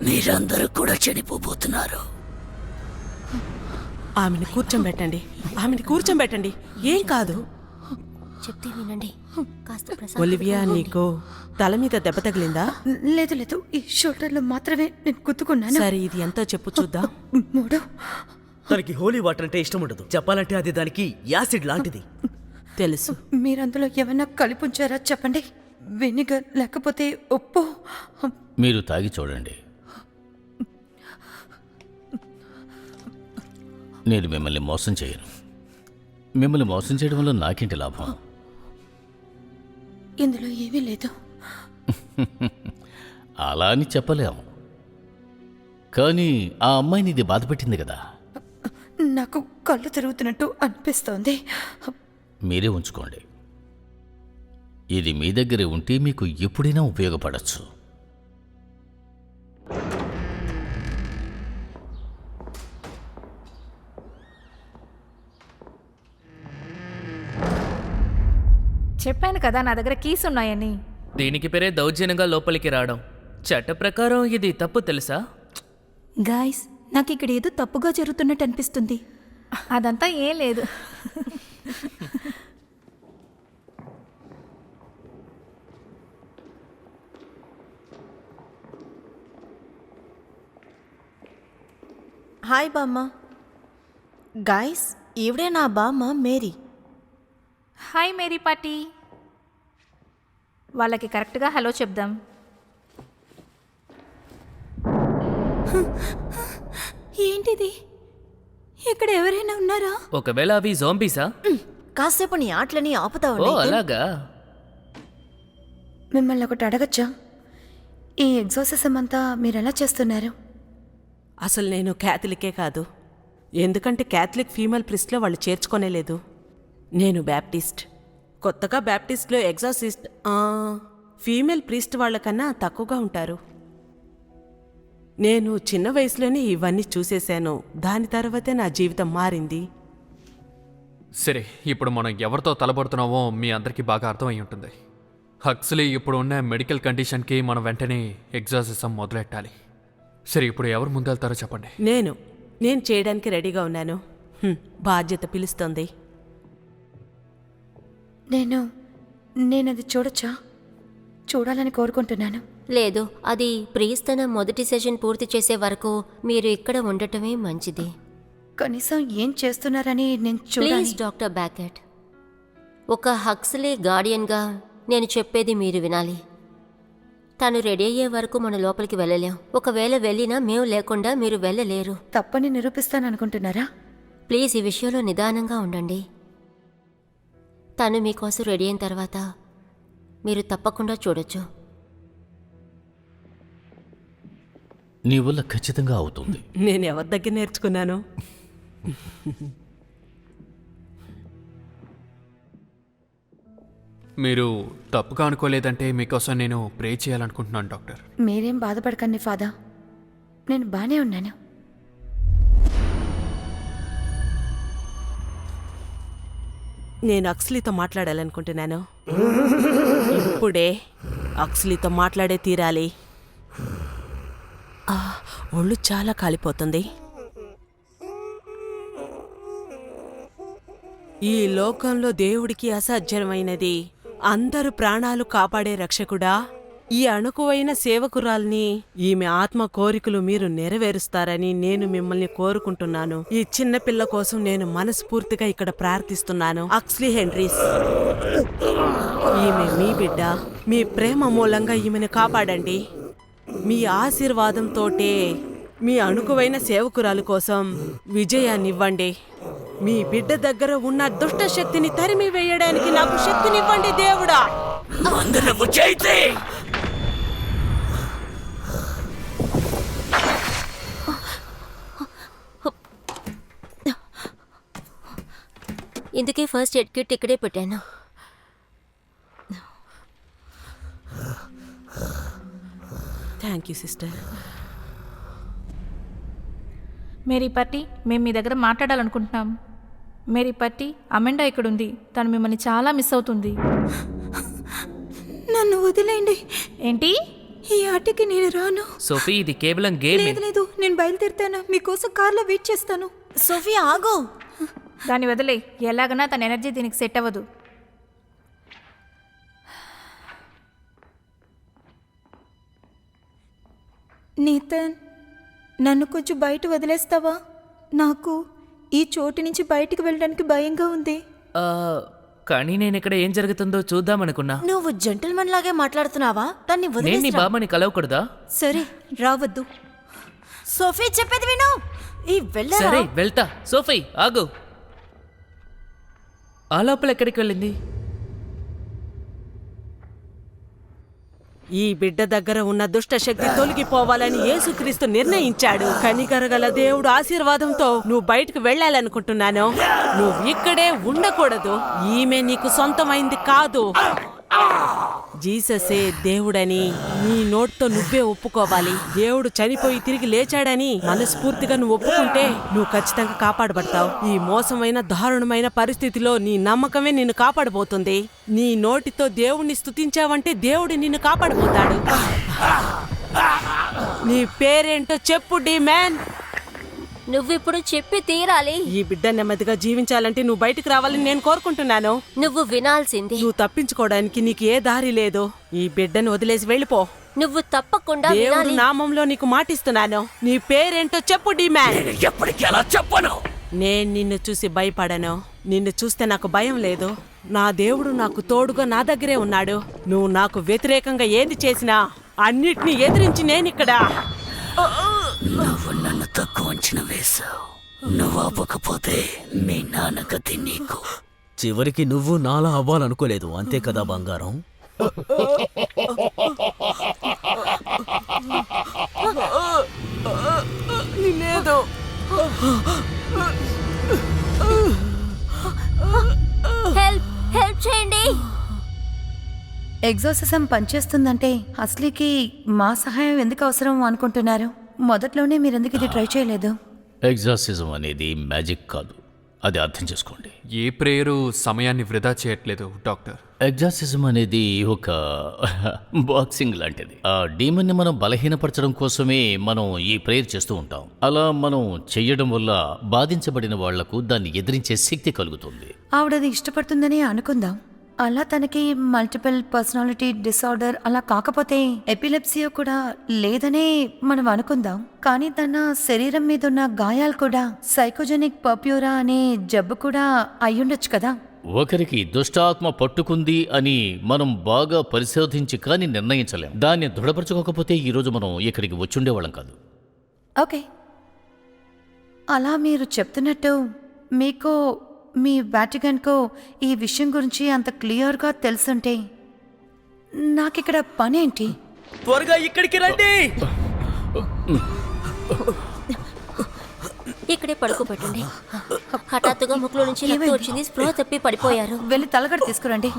మీరందరూ కూడా చనిపోబోతున్నారు.
ఆమెను కూర్చోబెట్టండి, ఆమెను కూర్చోబెట్టండి. ఏం కాదు.
చెప్తే వినండి. కాస్త
ఒలివియా, నీకు తల మీద దెబ్బ తగిలిందా?
లేదు లేదు, ఈ షోల్డర్లో మాత్రమే నేను గుద్దుకున్నాను.
సరే, ఇది ఎంతో చెప్పు చూద్దాం.
3.
తనకి హోలీ వాటర్ అంటే ఇష్టం ఉండదు. చెప్పాలంటే అది దానికి యాసిడ్ లాంటిది.
తెలుసు.
మీరందులో ఏమన్నా కలిపుంచారా చెప్పండి. వెనిగర్ లేకపోతే ఉప్పు.
మీరు తాగి చూడండి. నేను మిమ్మల్ని మోసం చేయను. మిమ్మల్ని మోసం చేయడం వల్ల నాకేంటి లాభం?
ఇందులో ఏమీ లేదు.
అలా అని చెప్పలేము, కానీ ఆ అమ్మాయిని ఇది బాధపెట్టింది కదా.
నాకు కళ్ళు తిరుగుతున్నట్టు అనిపిస్తోంది.
మీరే ఉంచుకోండి. ఇది మీ దగ్గరే ఉంటే మీకు ఎప్పుడైనా ఉపయోగపడచ్చు.
చెప్పాను కదా నా దగ్గర కీస్ ఉన్నాయని.
దీనికి పేరే దౌర్జన్యంగా లోపలికి రావడం. చట్ట ప్రకారం ఇది తప్పు తెలుసా?
గాయ్స్, నాకు ఇక్కడ ఏదో తప్పుగా జరుగుతున్నట్టు అనిపిస్తుంది.
అదంతా ఏం లేదు.
హాయ్ బామ్మ. గాయ్స్, ఈవిడే నా బామ్మ మేరీ.
Hi Mary party. వాళ్ళకి కరెక్ట్గా హలో చెప్దాం.
ఏంటిది? ఇక్కడ ఎవరైనా ఉన్నారా?
ఒకవేళ అవి జోంబీసా?
కాసేపు నీ ఆటలని ఆపుతావు
ఓ
నేతన్?
అలాగా.
మిమ్మల్ని ఒకటి అడగచ్చా? ఈ ఎగ్జాసిజం అంతా మీరెలా చేస్తున్నారు?
అసలు నేను క్యాథలికే కాదు, ఎందుకంటే క్యాథలిక్ ఫీమేల్ ప్రిస్ట్లో వాళ్ళు చేర్చుకోనేలేదు. నేను బ్యాప్టిస్ట్. కొత్తగా బ్యాప్టిస్ట్లో ఎగ్జాసిస్ట్ ఫీమేల్ ప్రీస్ట్ వాళ్ళకన్నా తక్కువగా ఉంటారు. నేను చిన్న వయసులోనే ఇవన్నీ చూసేశాను. దాని తర్వాతే నా జీవితం మారింది.
సరే, ఇప్పుడు మనం ఎవరితో తలబడుతున్నామో మీ అందరికీ బాగా అర్థమై ఉంటుంది. హక్స్లీ ఇప్పుడు ఉన్న మెడికల్ కండిషన్కి మనం వెంటనే ఎగ్జాసిజం మొదలెట్టాలి. సరే, ఇప్పుడు ఎవరు ముందెళ్తారో చెప్పండి.
నేను చేయడానికి రెడీగా ఉన్నాను. బాధ్యత పిలుస్తుంది.
నేనది చూడొచ్చా? చూడాలని కోరుకుంటున్నాను.
లేదు, అది ప్రీస్ తన మొదటి సెషన్ పూర్తి చేసే వరకు మీరు ఇక్కడ ఉండటమే మంచిది.
కనీసం ఏం చేస్తున్నారని నేను చూడాలి.
ప్లీజ్ డాక్టర్ బ్యాకెట్, ఒక హక్స్లీ గార్డియన్గా నేను చెప్పేది మీరు వినాలి. తను రెడీ అయ్యే వరకు మన లోపలికి వెళ్ళలేం. ఒకవేళ వెళ్ళినా మేము లేకుండా మీరు వెళ్ళలేరు.
తప్పని నిరూపిస్తాననుకుంటున్నారా?
ప్లీజ్ ఈ విషయంలో నిదానంగా ఉండండి. తను మీకోసం రెడీ అయిన తర్వాత మీరు తప్పకుండా చూడొచ్చు.
నీ వల్ల ఖచ్చితంగా అవుతుంది.
నేను ఎవరి దగ్గర నేర్చుకున్నాను?
మీరు తప్పుగా అనుకోలేదంటే మీకోసం నేను ప్రే చేయాలనుకుంటున్నాను డాక్టర్.
మీరేం బాధపడకండి ఫాదర్, నేను బానే ఉన్నాను.
నేను అక్స్లీతో మాట్లాడాలనుకుంటున్నాను. ఇప్పుడే అక్స్లీతో మాట్లాడే తీరాలి. ఒళ్ళు చాలా కాలిపోతుంది. ఈ లోకంలో దేవుడికి అసాధ్యమైనది. అందరు ప్రాణాలు కాపాడే రక్షకుడా, ఈ అణుకువైన సేవకురాల్ని, ఈమె ఆత్మ కోరికలు మీరు నెరవేరుస్తారని నేను మిమ్మల్ని కోరుకుంటున్నాను. ఈ చిన్న పిల్ల కోసం నేను మనస్ఫూర్తిగా ఇక్కడ ప్రార్థిస్తున్నాను. అక్స్లీ హెన్రీస్, ఈమె మీ బిడ్డ. మీ ప్రేమ మూలంగా ఈమెను కాపాడండి. మీ ఆశీర్వాదంతోటే మీ అణుకువైన సేవకురాలు కోసం విజయాన్నివ్వండి. మీ బిడ్డ దగ్గర ఉన్న దుష్ట శక్తిని తరిమి వేయడానికి నాకు శక్తినివ్వండి దేవుడా.
ఇందుకే ఫస్ట్ ఎయిడ్ కిట్ ఇక్కడే పెట్టాను.
Thank you sister.
మేరీ పట్టి, మేము మీ దగ్గర మాట్లాడాలనుకుంటున్నాం. మేరీ పట్టి, అమెండా ఇక్కడుంది. తను మిమ్మల్ని చాలా మిస్ అవుతుంది.
నన్ను వదిలేయండి.
ఏంటి?
ఈ ఆటకి నేను రాను.
సోఫీ, ఇది కేవలం గేమ్.
లేదు, నేను బయలుదేరుతాను. మీకోసం కార్లో వెయిట్ చేస్తాను.
సోఫియా ఆగు.
దాన్ని వదిలే. ఎలాగన్నా తన ఎనర్జీ దీనికి సెట్ అవ్వదు.
నీతన్, నన్ను కొంచెం బయట వదిలేస్తావా? నాకు ఈ చోటు నుంచి బయటికి వెళ్ళడానికి భయంగా ఉంది.
కానీ నేను ఇక్కడ ఏం జరుగుతుందో చూద్దామనుకున్నా.
నువ్వు జెంటిల్మన్ లాగే మాట్లాడుతున్నావా? దాన్ని
నేను నీ
వదిలేస్తా.
బాబాని కలవకూడదా?
సరే, రావద్దు.
సోఫీ చెప్పేది విను. ఈ వెళ్ళరా?
సరే వెళ్తా. సోఫీ ఆగు. ఆ లోపల ఎక్కడికి వెళ్ళింది?
ఈ బిడ్డ దగ్గర ఉన్న దుష్ట శక్తి తొలగిపోవాలని యేసుక్రీస్తు నిర్ణయించాడు. కనికరగల దేవుడు ఆశీర్వాదంతో నువ్వు బయటకు వెళ్ళాలనుకుంటున్నాను. నువ్వు ఇక్కడే ఉండకూడదు. ఈమె నీకు సొంతమైంది కాదు. జీససే దేవుడని నీ నోట్తో నువ్వే ఒప్పుకోవాలి. దేవుడు చనిపోయి తిరిగి లేచాడని మనస్ఫూర్తిగా నువ్వు ఒప్పుకుంటే నువ్వు ఖచ్చితంగా కాపాడబడతావు. ఈ మోసమైన దారుణమైన పరిస్థితిలో నీ నమ్మకమే నిన్ను కాపాడబోతుంది. నీ నోటితో దేవుణ్ణి స్తుతించావంటే దేవుడు నిన్ను కాపాడబోతాడు. నీ పేరేంటో చెప్పు డి మ్యాన్.
నువ్విప్పుడు చెప్పి తీరాలి.
ఈ బిడ్డ నెమ్మదిగా జీవించాలంటే నువ్వు బయటకు రావాలని నేను కోరుకుంటున్నాను.
నువ్వు వినాల్సింది.
నువ్వు తప్పించుకోవడానికి నీకు ఏ దారి లేదు. ఈ బిడ్డను వదిలేసి వెళ్ళిపో.
నువ్వు తప్పకుండా
దేవుడు
వినాలి.
నామంలో నీకు మాటిస్తున్నాను. నీ పేరేంటో చెప్పు డిమాండ్.
ఎప్పటికీ అలా చెప్పను.
నేను నిన్ను చూసి భయపడను. నిన్ను చూస్తే నాకు భయం లేదు. నా దేవుడు నాకు తోడుగా నా దగ్గరే ఉన్నాడు. నువ్వు నాకు వ్యతిరేకంగా ఏది చేసినా అన్నిటినీ ఎదిరించి నేనిక్కడ.
నువ్వు నన్ను తక్కువ అంచనా వేశావు. నువ్వు ఆపకపోతే మీ నాన్న గతి నీకు.
చివరికి నువ్వు నాలా అవ్వాలనుకోలేదు అంతే కదా బంగారం?
లేదు.
హెల్ప్ చేయండి.
ఎగ్జాసిజం పనిచేస్తుందంటే అసలుకి మా సహాయం ఎందుకు అవసరం అనుకుంటున్నారు? మొదట్లోనే మీరెందుకు ఇది ట్రై చేయలేదు?
ఎగ్జాసిజం అనేది మ్యాజిక్ కాదు, అది అర్థం చేసుకోండి.
ఏ ప్రేయరు సమయాన్ని వృధా చేయట్లేదు డాక్టర్.
ఎగ్జాసిజం అనేది ఒక బాక్సింగ్ లాంటిది. ఆ డీమన్ని మనం బలహీనపరచడం కోసమే మనం ఈ ప్రేయర్ చేస్తూ ఉంటాం. అలా మనం చెయ్యడం వల్ల బాధించబడిన వాళ్లకు దాన్ని ఎదిరించే శక్తి కలుగుతుంది.
ఆవిడది ఇష్టపడుతుందని అనుకుందాం. అలా తనకి మల్టిపుల్ పర్సనాలిటీ డిసార్డర్ అలా కాకపోతే ఎపిలెప్సియా కూడా లేదనే మనం అనుకుందాం. కానీ తన శరీరం మీద ఉన్న గాయాలు కూడా సైకోజెనిక్ పర్ప్యూరా అనే జబ్బు కూడా అయ్యుండొచ్చు కదా.
ఒకరికి దుష్టాత్మ పట్టుకుంది అని మనం బాగా పరిశోధించి కానీ నిర్ణయించలేం. దాన్ని దృఢపరచుకోకపోతే ఈరోజు మనం ఇక్కడికి వచ్చుండేవాళ్ళం కాదు.
ఓకే, అలా మీరు చెప్తున్నట్టు మీకు మీ వాటికన్కో ఈ విషయం గురించి అంత క్లియర్గా తెలుసుంటే నాకిక్కడ పనేంటి?
త్వరగా ఇక్కడికి రండి.
ఇక్కడే పడుకోబెట్టండి. హఠాత్తుగా ముక్కులో నుంచి రక్తం వచ్చింది, స్పృహ తప్పి పడిపోయారు.
వెళ్ళి తలగడ తీసుకురండి.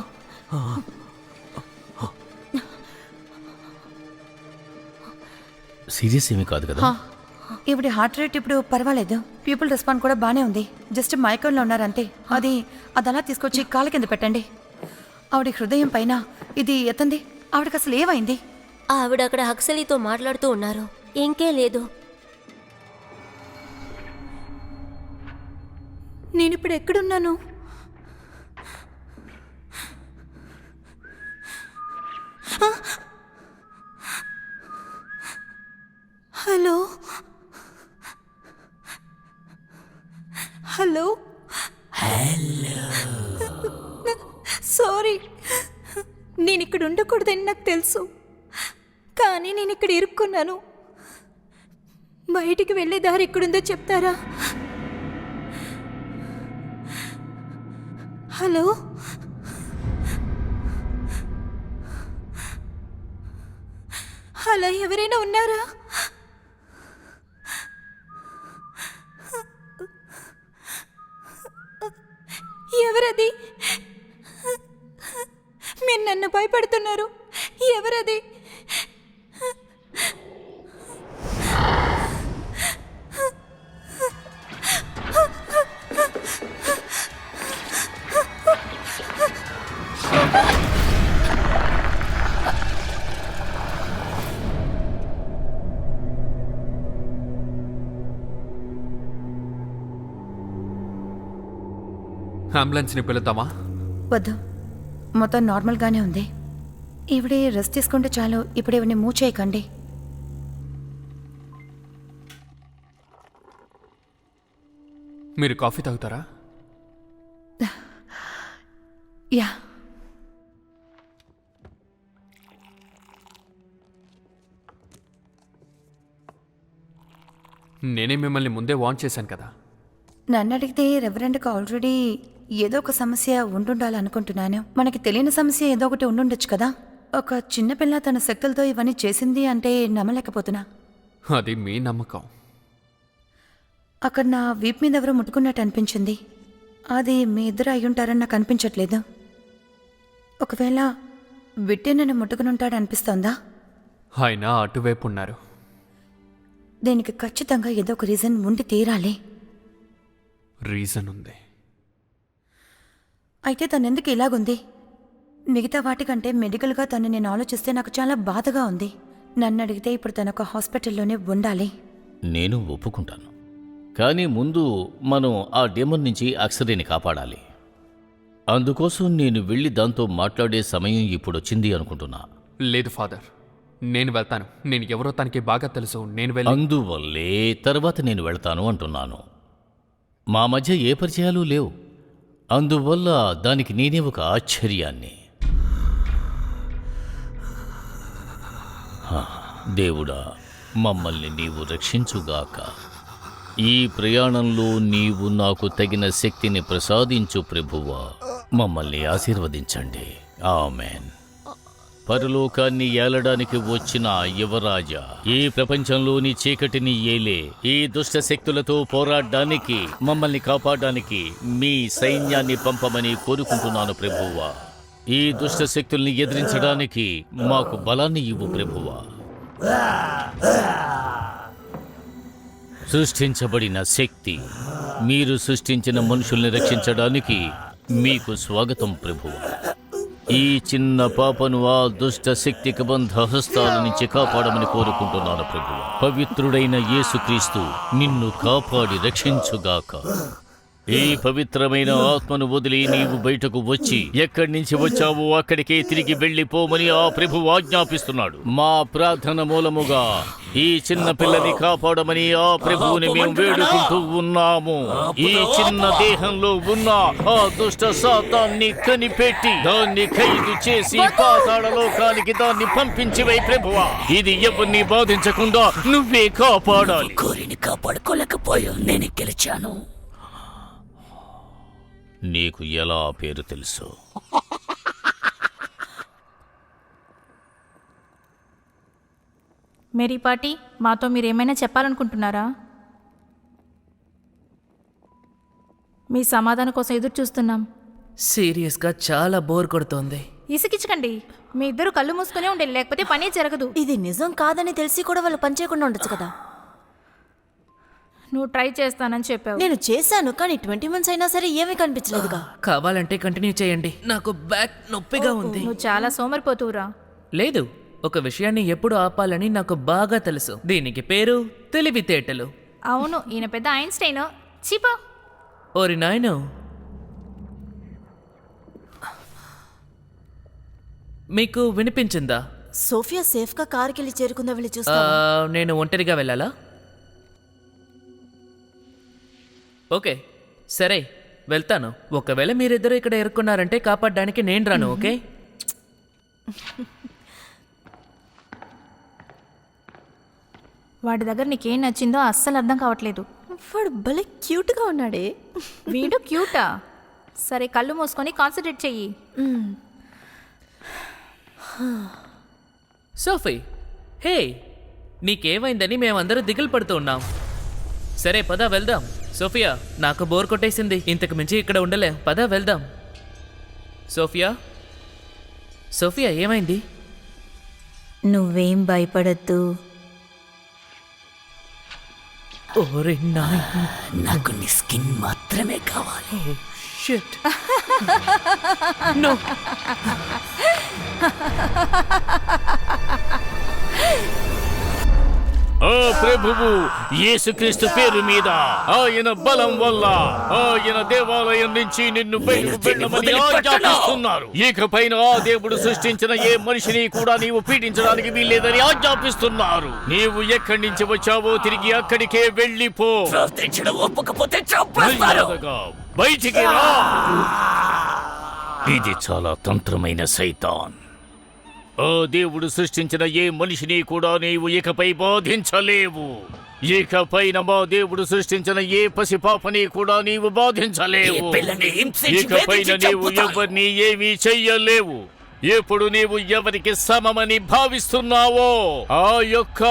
సీరియస్ ఏమీ కాదు కదా?
ఇవిడి హార్ట్ రేట్ ఇప్పుడు పర్వాలేదు, పీపుల్ రెస్పాండ్ కూడా బానే ఉంది. జస్ట్ మైకంలో ఉన్నారంతే. అది అలా తీసుకొచ్చి కాళ్ళ కింద పెట్టండి. ఆవిడ హృదయం పైన ఇది ఎత్తండి. ఆవిడకి అసలు ఏమైంది?
ఆవిడ అక్కడ హక్సలీతో మాట్లాడుతూ ఉన్నారు, ఇంకే లేదు.
నేనిప్పుడు ఎక్కడున్నాను? హలో హలో సారీ, నేను ఇక్కడ ఉండకూడదని నాకు తెలుసు, కానీ నేను ఇక్కడ ఇరుక్కున్నాను. బయటికి వెళ్ళే దారి ఎక్కడుందో చెప్తారా? హలో హలో, ఎవరైనా ఉన్నారా? ఎవరది? మీరు నన్ను భయపడుతున్నారు. ఎవరది?
అంబులెన్స్ని పిలుద్దామా?
వద్దు, మొత్తం నార్మల్గానే ఉంది. ఈవిడే రెస్ట్ తీసుకుంటే చాలు. ఇప్పుడు ఇవన్నీ మూవ్ చేయకండి.
మీరు కాఫీ తాగుతారా?
యా.
నేనే మిమ్మల్ని ముందే వార్న్ చేశాను కదా.
నన్ను అడిగితే రెవరెండ్కి ఆల్రెడీ ఏదో ఒక సమస్య ఉండుండాలనుకుంటున్నాను. మనకి తెలియని సమస్య ఏదో ఒకటి ఉండుండొచ్చు కదా. ఒక చిన్నపిల్ల తన శక్తులతో ఇవన్నీ చేసింది అంటే నమ్మలేకపోతున్నా.
అది మీ నమ్మకం.
అక్కడ నా వీప్ మీద ఎవరో ముట్టుకున్నట్టు అనిపించింది. అది మీ ఇద్దరు అయ్యుంటారని నాకు అనిపించట్లేదు. ఒకవేళ విట్టే నన్ను ముట్టుకునుంటాడు అనిపిస్తోందా?
ఆయన అటువైపు ఉన్నారు.
దీనికి ఖచ్చితంగా ఏదో ఒక రీజన్ ఉండి తీరాలి.
రీజన్ ఉంది.
అయితే తనెందుకు ఇలాగుంది? మిగతా వాటికంటే మెడికల్గా తను నేను ఆలోచిస్తే నాకు చాలా బాధగా ఉంది. నన్ను అడిగితే ఇప్పుడు తను ఒక హాస్పిటల్లోనే ఉండాలి.
నేను ఒప్పుకుంటాను, కానీ ముందు మనం ఆ డెమన్ నుంచి అక్షరేని కాపాడాలి. అందుకోసం నేను వెళ్ళి దాంతో మాట్లాడే సమయం ఇప్పుడు వచ్చింది అనుకుంటున్నా.
లేదు ఫాదర్, నేను వెళ్తాను. నేను ఎవరో తనకి బాగా తెలుసు. నేను వెళ్ళి
అందువల్లే తర్వాత నేను వెళ్తాను అంటున్నాను. మా మధ్య ఏ పరిచయాలు లేవు. అందువల్ల దానికి నేనే ఒక ఆశ్చర్యాన్ని. దేవుడా, మమ్మల్ని నీవు రక్షించుగాక. ఈ ప్రయాణంలో నీవు నాకు తగిన శక్తిని ప్రసాదించు ప్రభువా. మమ్మల్ని ఆశీర్వదించండి. ఆమేన్. పరలోకాన్ని ఏలడానికి వచ్చిన యువరాజా, ఈ ప్రపంచంలోని చీకటిని ఏలే ఈ దుష్ట శక్తులతో పోరాడడానికి, మమ్మల్ని కాపాడడానికి మీ సైన్యాన్ని పంపమని కోరుకుంటున్నాను ప్రభువా. ఈ దుష్ట శక్తుల్ని ఎదిరించడానికి మాకు బలాన్ని ఇవ్వు ప్రభువా. సృష్టించబడిన శక్తి, మీరు సృష్టించిన మనుషుల్ని రక్షించడానికి మీకు స్వాగతం ప్రభువా. ఈ చిన్న పాపను ఆ దుష్ట శక్తి కబంధ హస్తాల నుంచి కాపాడమని కోరుకుంటున్నాను ప్రభువా. పవిత్రుడైన యేసుక్రీస్తు నిన్ను కాపాడి రక్షించుగాక. ఈ పవిత్రమైన ఆత్మను వదిలి నీవు బయటకు వచ్చి ఎక్కడి నుంచి వచ్చావో అక్కడికే తిరిగి వెళ్ళిపోమని ఆ ప్రభువు ఆజ్ఞాపిస్తున్నాడు. మా ప్రార్థన మూలముగా ఈ చిన్న పిల్లని కాపాడమని ఆ ప్రభువుని మేము వేడుకుంటూ ఉన్నాము. ఈ చిన్న దేహంలో ఉన్న ఆ దుష్ట సాతాన్ని కనిపెట్టి దాన్ని ఖైదు చేసి పాతాళ లోకానికి దాన్ని పంపించివై ప్రభువా. ఇది ఎవరిని బాధించకుండా నువ్వే కాపాడాలి.
కోరిని కాపాడుకోలేకపోయా, నేను గెలిచాను.
నీకు ఎలా పేరు తెలుసు?
మేరీపాటి, మాతో మీరేమైనా చెప్పాలనుకుంటున్నారా? మీ సమాధానం కోసం ఎదురు చూస్తున్నాం.
సీరియస్గా చాలా బోర్ కొడుతోంది.
ఇసుకిచ్చకండి. మీ ఇద్దరు కళ్ళు మూసుకునే ఉండే, లేకపోతే పని జరగదు.
ఇది నిజం కాదని తెలిసి కూడా వాళ్ళు పనిచేయకుండా ఉండొచ్చు కదా.
నువ్వు ట్రై చేస్తానని చెప్పావు.
నేను చేశాను, కానీ 20 months అయినా సరే ఏమీ కనిపించలేదుగా.
కావాలంటే కంటిన్యూ చేయండి. నాకు బ్యాక్ నొప్పిగా ఉంది.
నువ్వు చాలా సోమరిపోతువురా.
లేదు, ఒక విషయాన్ని ఎప్పుడు ఆపాలని నాకు బాగా తెలుసు. దీనికి పేరు తెలివితేటలు.
అవును, ఈయన పెద్ద ఐన్స్టైన్. చీపా.
ఓరి నాయనో, మీకు వినిపించిందా?
సోఫియా సేఫ్ గా కారుకి వెళ్ళి చేరుకుందా, వెళ్ళి చూస్తా.
నేను ఒంటరిగా వెళ్ళాలా? ఓకే, సరే వెళ్తాను. ఒకవేళ మీరిద్దరూ ఇక్కడ ఇరుక్కున్నారంటే కాపాడడానికి నేను రాను. ఓకే,
వాడి దగ్గర నీకేం నచ్చిందో అస్సలు అర్థం కావట్లేదు.
వాడు భలే క్యూట్ గా ఉన్నాడే.
వీడు క్యూటా? సరే, కళ్ళు మూసుకొని కాన్సన్ట్రేట్ చెయ్యి.
సోఫీ, హే, నీకేమైందని మేమందరూ దిగులు పడుతూ ఉన్నాం. సరే పద వెళ్దాం. సోఫియా, నాకు బోర్ కొట్టేసింది. ఇంతకు మించి ఇక్కడ ఉండలేం. పద వెళ్దాం. సోఫియా, సోఫియా ఏమైంది?
నువ్వేం భయపడద్దు.
ఓరే నాయనా,
నాకు నీ స్కిన్ మాత్రమే కావాలి.
షిట్. నో.
ఆ ప్రభువు యేసుక్రీస్తు పేరు మీద, ఆయన బలం వల్ల, ఆయన దేవాలయం నుంచి నిన్ను బయటకు వెళ్ళమని ఆజ్ఞాపిస్తున్నారు. ఇకపైన ఆ దేవుడు సృష్టించిన ఏ మనిషిని కూడా నీవు పీడించడానికి వీల్లేదని ఆజ్ఞాపిస్తున్నారు. నీవు ఎక్కడి నుంచి వచ్చావో తిరిగి అక్కడికే వెళ్ళిపో.
ఒప్పకపోతే
మర్యాదగా బయటికి రా. ఇది చాలా తంత్రమైన సైతాన్. ఆ దేవుడు సృష్టించిన ఏ మనిషిని కూడా నీవు ఇకపై బాధించలేవు. ఇకపైన మా దేవుడు సృష్టించిన ఏ పసిపాపని కూడా నీవు బాధించలేవు. ఇకపైన నీవు ఎవరిని ఏమీ చెయ్యలేవు. ఎప్పుడు నీవు ఎవరికి సమమని భావిస్తున్నావో ఆ యొక్క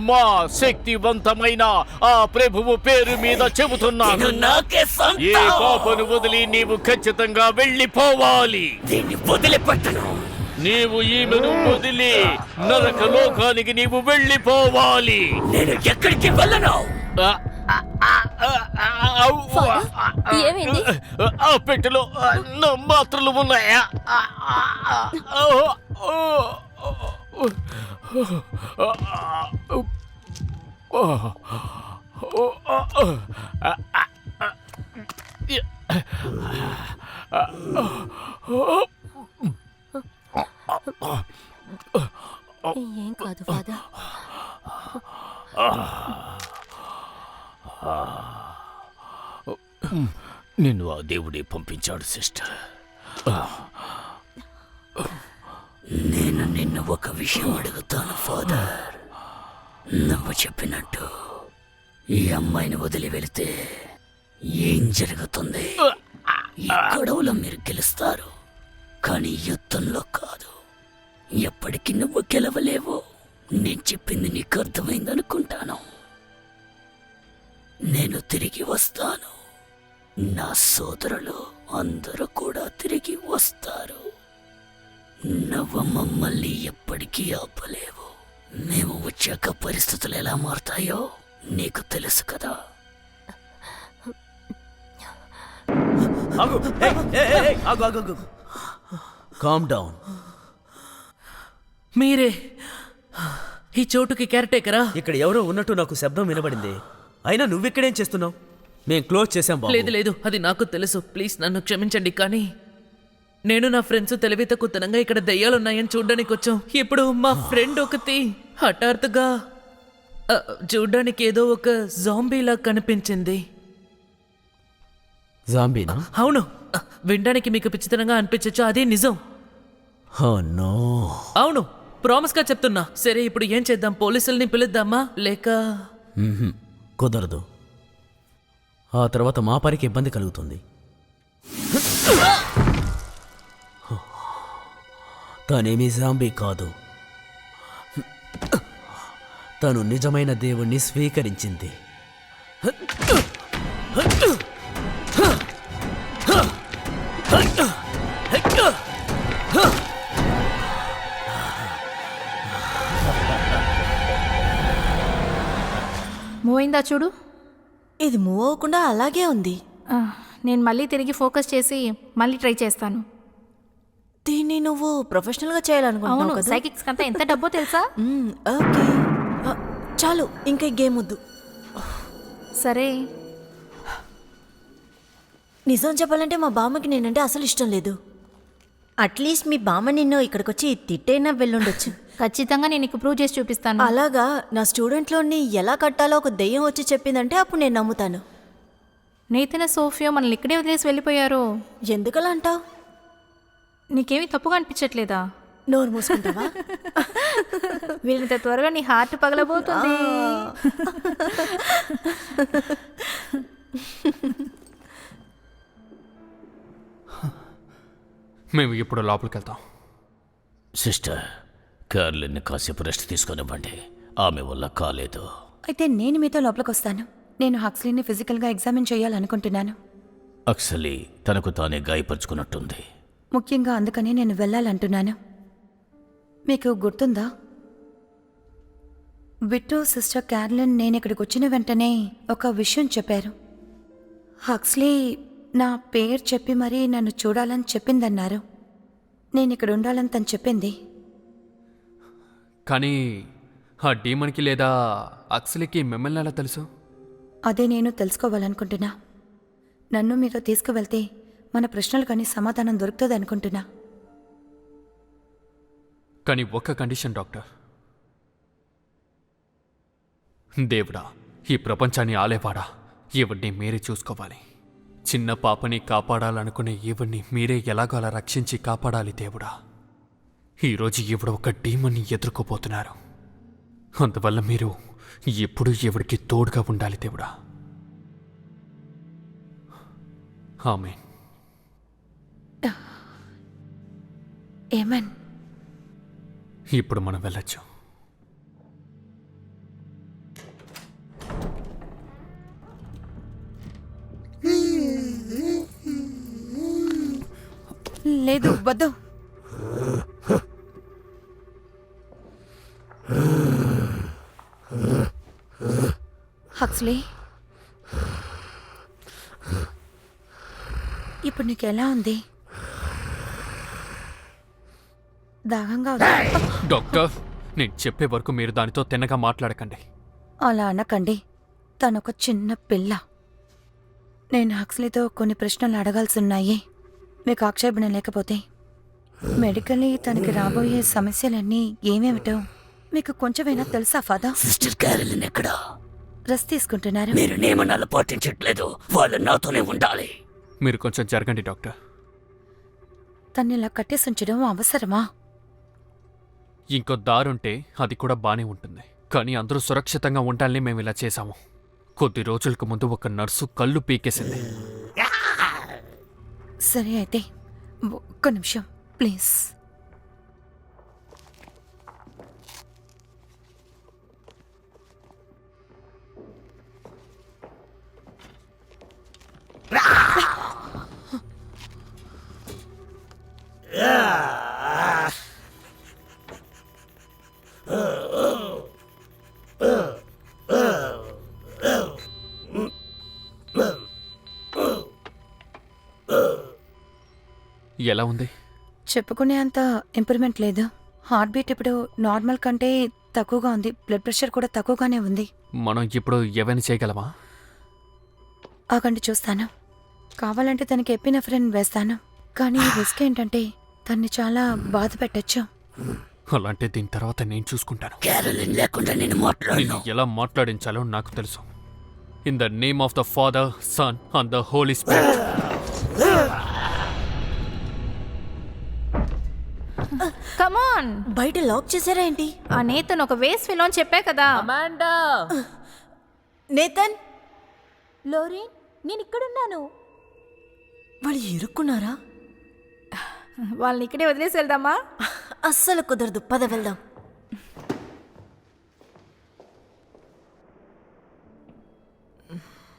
మా శక్తివంతమైన ఆ ప్రభువు పేరు మీద చెబుతున్నాను, ఏ పాపను వదిలి నీవు ఖచ్చితంగా వెళ్ళిపోవాలి.
వదిలిపెట్టను.
నీవు ఈమెను వదిలి నరక లోకానికి నీవు వెళ్ళిపోవాలి.
నేను ఎక్కడికి వెళ్ళను.
ఏమైంది?
ఆ పెట్టెలో నా మాత్రలు ఉన్నాయా?
ఏం కాదు ఫాదర్.
నిన్ను ఆ దేవుడే పంపించాడు సిస్టర్.
నేను నిన్ను ఒక విషయం అడుగుతాను ఫాదర్. నువ్వు చెప్పినట్టు ఈ అమ్మాయిని వదిలి వెళితే ఏం జరుగుతుంది? ఈ గొడవలో మీరు గెలుస్తారు, కానీ యుద్ధంలో కాదు. ఎప్పటికీ నువ్వు గెలవలేవు. నేను చెప్పింది నీకు అర్థమైందనుకుంటాను. నేను తిరిగి వస్తాను. నా సోదరులు అందరూ కూడా తిరిగి వస్తారు. నువ్వు మమ్మల్ని ఎప్పటికీ ఆపలేవు. మేము వచ్చాక పరిస్థితులు ఎలా మారుతాయో నీకు తెలుసు కదా.
ఆగు ఆగు ఆగు ఆగు. Calm down.
మీరే ఈ చోటుకి కేర్ టేకరా?
ఇక్కడ ఎవరో ఉన్నట్టు నాకు శబ్దం వినబడింది. అయినా నువ్వెక్కడేం చేస్తున్నావు? మేము క్లోజ్ చేసాం బాబు.
లేదు లేదు, అది నాకు తెలుసు. ప్లీజ్ నన్ను క్షమించండి, కానీ నేను నా ఫ్రెండ్స్ తెలివి తక్కువతనంగా ఇక్కడ దయ్యాలున్నాయని చూడ్డానికి వచ్చాం. ఇప్పుడు మా ఫ్రెండ్ ఒకటి హఠాత్తుగా చూడ్డానికి ఏదో ఒక జాంబీలా కనిపించింది.
జాంబీనా?
అవును, వినడానికి మీకు పిచ్చితనంగా అనిపించచ్చు, అదే నిజం.
Oh no.
అవును, ప్రామిస్ గా చెప్తున్నా. సరే, ఇప్పుడు ఏం చేద్దాం? పోలీసుల్ని పిలుద్దామా లేక?
కుదరదు. ఆ తర్వాత మా పనికి ఇబ్బంది కలుగుతుంది. తనేమీ జాంబీ కాదు. తను నిజమైన దేవుణ్ణి స్వీకరించింది.
మూవ్ అయిందా చూడు.
ఇది మూవ్ అవ్వకుండా అలాగే ఉంది.
నేను మళ్ళీ తిరిగి ఫోకస్ చేసి మళ్ళీ ట్రై చేస్తాను.
దీన్ని నువ్వు ప్రొఫెషనల్గా చేయాలనుకుంటున్నావు
అవును,
కదా?
సైకిక్స్ కంతా ఎంత డబ్బో తెలుసా?
ఓకే, చాలు, ఇంకా ఈ గేమ్ వద్దు.
సరే,
నిజం చెప్పాలంటే మా బామ్మకి నేనంటే అసలు ఇష్టం లేదు. అట్లీస్ట్ మీ బామ్మ నిన్ను ఇక్కడికొచ్చి తిట్టైనా వెళ్ళుండొచ్చు.
ఖచ్చితంగా నేను నీకు ప్రూవ్ చేసి చూపిస్తాను.
అలాగా నా స్టూడెంట్లోని ఎలా కట్టాలో ఒక దెయ్యం వచ్చి చెప్పిందంటే అప్పుడు నేను నమ్ముతాను.
నేతన సోఫియా మనల్ని ఇక్కడే వదిలేసి వెళ్ళిపోయారు.
ఎందుకలా అంటావు?
నీకేమీ తప్పుగా అనిపించట్లేదా?
నోరు మూసుకుంటావా?
వీళ్ళంత త్వరగా నీ హార్ట్ పగలబోతుంది.
మేము ఇప్పుడు లోపలికి వెళ్తాం.
సిస్టర్, కార్లెన్ని కాసేపు రెస్ట్ తీసుకొనివ్వండి. ఆమె వల్ల కాలేదు.
అయితే నేను మీతో లోపలికి వస్తాను. నేను హక్స్లీని ఫిజికల్గా ఎగ్జామిన్ చేయాలనుకుంటున్నాను.
అక్సలీ తనకు తానే గాయపరుచుకున్నట్టుంది.
ముఖ్యంగా అందుకని నేను వెళ్ళాలంటున్నాను. మీకు గుర్తుందా, విట్టో సిస్టర్ క్యార్లిన్ నేను ఇక్కడికి వచ్చిన వెంటనే ఒక విషయం చెప్పారు. హక్స్లీ నా పేరు చెప్పి మరీ నన్ను చూడాలని చెప్పిందన్నారు. నేను ఇక్కడ ఉండాలని తను చెప్పింది.
కానీ ఆ డీమన్కి లేదా అక్సలీకి మిమ్మల్ని ఎలా తెలుసు?
అదే నేను తెలుసుకోవాలనుకుంటున్నా. నన్ను మీతో తీసుకువెళ్తే మన ప్రశ్నలు కానీ సమాధానం దొరుకుతుంది అనుకుంటున్నా.
కానీ ఒక్క కండిషన్ డాక్టర్. దేవుడా, ఈ ప్రపంచాన్ని ఆలేవాడా, ఈవిడ్ని మీరే చూసుకోవాలి. చిన్న పాపని కాపాడాలనుకునే ఈవిడ్ని మీరే ఎలాగో అలా రక్షించి కాపాడాలి దేవుడా. ఈరోజు ఈవిడ ఒక డీమన్ని ఎదుర్కోబోతున్నారు. అందువల్ల మీరు ఎప్పుడు ఈవిడికి తోడుగా ఉండాలి దేవుడా. ఆమేన్.
ఏమన్,
ఇప్పుడు మనం వెళ్ళొచ్చు.
లేదు, వద్దు. హక్స్లీ, ఇప్పుడు నీకు ఎలా ఉంది? దాహంగా ఉంది?
డాక్టర్, నేను చెప్పే వరకు మీరు దానితో తిన్నగా మాట్లాడకండి.
అలా అనకండి. తనొక చిన్న పిల్ల. నేను హక్స్లీతో కొన్ని ప్రశ్నలు అడగాల్సి ఉన్నాయి. మీకు ఆక్షేపణ లేకపోతే. మెడికల్లీ తనకి రాబోయే సమస్యలన్నీ ఏమేమిటో మీకు కొంచెమైనా తెలుసా ఫాదర్?
సిస్టర్ క్యారలిన్ ఎక్కడా?
రెస్ట్ తీసుకుంటున్నారు.
మీరు నియమనాలు పాటించట్లేదు. వాళ్ళు నాతోనే ఉండాలి.
మీరు కొంచెం జరగండి డాక్టర్.
తన్ని ఇలా కట్టేసి ఉంచడం అవసరమా?
ఇంకో దారుంటే అది కూడా బానే ఉంటుంది. కానీ అందరూ సురక్షితంగా ఉండాలని మేము ఇలా చేశాము. కొద్ది రోజులకు ముందు ఒక నర్సు కళ్ళు పీకేసింది.
సరే అయితే ఒక్క నిమిషం ప్లీజ్.
ఎలా ఉంది?
చెప్పుకునే అంత ఇంప్రూవ్మెంట్ లేదు. హార్ట్ బీట్ ఇప్పుడు నార్మల్ కంటే తక్కువగా ఉంది. బ్లడ్ ప్రెషర్ కూడా తక్కువగానే ఉంది.
మనం ఇప్పుడు ఏమైనా చేయగలమా?
ఆగండి చూస్తాను. కావాలంటే తనకి ఎపినెఫ్రిన్ వేస్తాను. కానీ రిస్క్ ఏంటంటే తన్ని చాలా బాధ పెట్టచ్చు.
అలాంటి దీని తర్వాత నేను చూసుకుంటాను.
క్యారలిన్ లేకుండా నేను మాట్లాడను.
నిన్ను ఎలా మాట్లాడించాలో నాకు తెలుసు. In the name of the Father, Son and the Holy Spirit.
Come on.
బయట లాక్ చేశారా ఏంటి?
ఆ నేతన్ ఒక వేస్ట్ ఫిలో అని చెప్పా కదా.
నేతన్, లోరీ, నేను ఇక్కడున్నాను. వాళ్ళు ఇరుక్కున్నారా?
వాళ్ళని ఇక్కడే వదిలేసి వెళ్దామా?
అస్సలు కుదరదు, పద వెళ్దాం.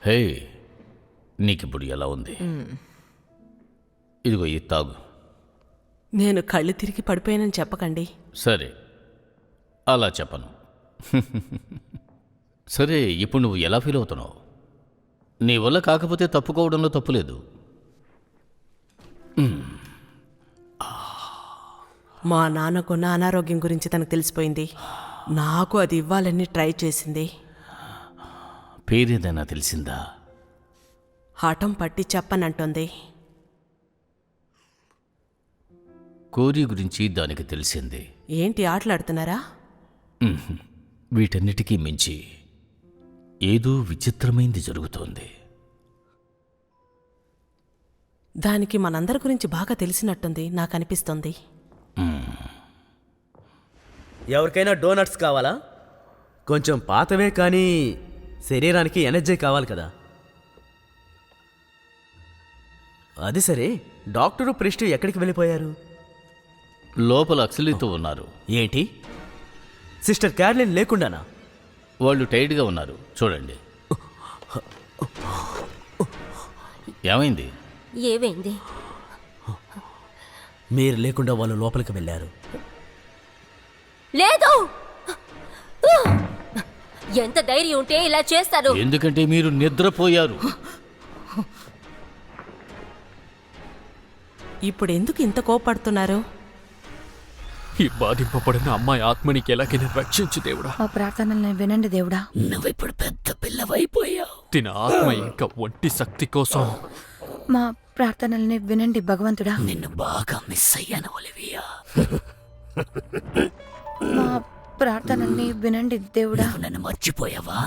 హే, నీకిప్పుడు ఎలా ఉంది? ఇదిగో ఈ తాగు.
నేను కళ్ళు తిరిగి పడిపోయానని చెప్పకండి.
సరే, అలా చెప్పను. సరే, ఇప్పుడు నువ్వు ఎలా ఫీల్ అవుతున్నావు? నీ వల్ల కాకపోతే తప్పుకోవడంలో తప్పులేదు.
మా నాన్నకున్న అనారోగ్యం గురించి తనకు తెలిసిపోయింది. నాకు అది ఇవ్వాలని ట్రై చేసింది.
పేరేదైనా తెలిసిందా?
హఠం పట్టి చెప్పనంటోంది.
కోరి గురించి దానికి తెలిసింది.
ఏంటి ఆటలాడుతున్నారా?
వీటన్నిటికీ మించి ఏదో విచిత్రమైంది జరుగుతోంది.
దానికి మనందరి గురించి బాగా తెలిసినట్టుంది నాకు అనిపిస్తుంది.
ఎవరికైనా డోనట్స్ కావాలా? కొంచెం పాతవే కానీ శరీరానికి ఎనర్జీ కావాలి కదా. అది సరే, డాక్టరు ప్రిస్టు ఎక్కడికి వెళ్ళిపోయారు?
లోపల అక్సలీతో ఉన్నారు.
ఏంటి, సిస్టర్ క్యారలిన్ లేకుండానా?
వాళ్ళు టైట్గా ఉన్నారు, చూడండి. ఏమైంది?
ఏమైంది?
మీరు లేకుండా వాళ్ళు లోపలికి వెళ్ళారు.
లేదు. ఎంత ధైర్యం ఉంటే ఇలా చేస్తారు?
ఎందుకంటే మీరు నిద్రపోయారు.
ఇప్పుడు ఎందుకు ఇంత కోపడుతున్నారు?
ఈ బాధింపబడిన అమ్మాయి ఆత్మనికి ఎలాగైనా రక్షించు దేవుడా.
మా ప్రార్థనల్ని వినండి దేవుడా.
నువ్విప్పుడు పెద్ద పిల్లవైపోయావు.
తిన ఆత్మ ఇంకా ఒంటి శక్తి కోసం.
మా ప్రార్థనల్ని వినండి భగవంతుడా.
నిన్ను బాగా మిస్ అయ్యాను ఒలివియా.
మా ప్రార్థనల్ని వినండి దేవుడా.
నువ్వు నన్ను మర్చిపోయావా?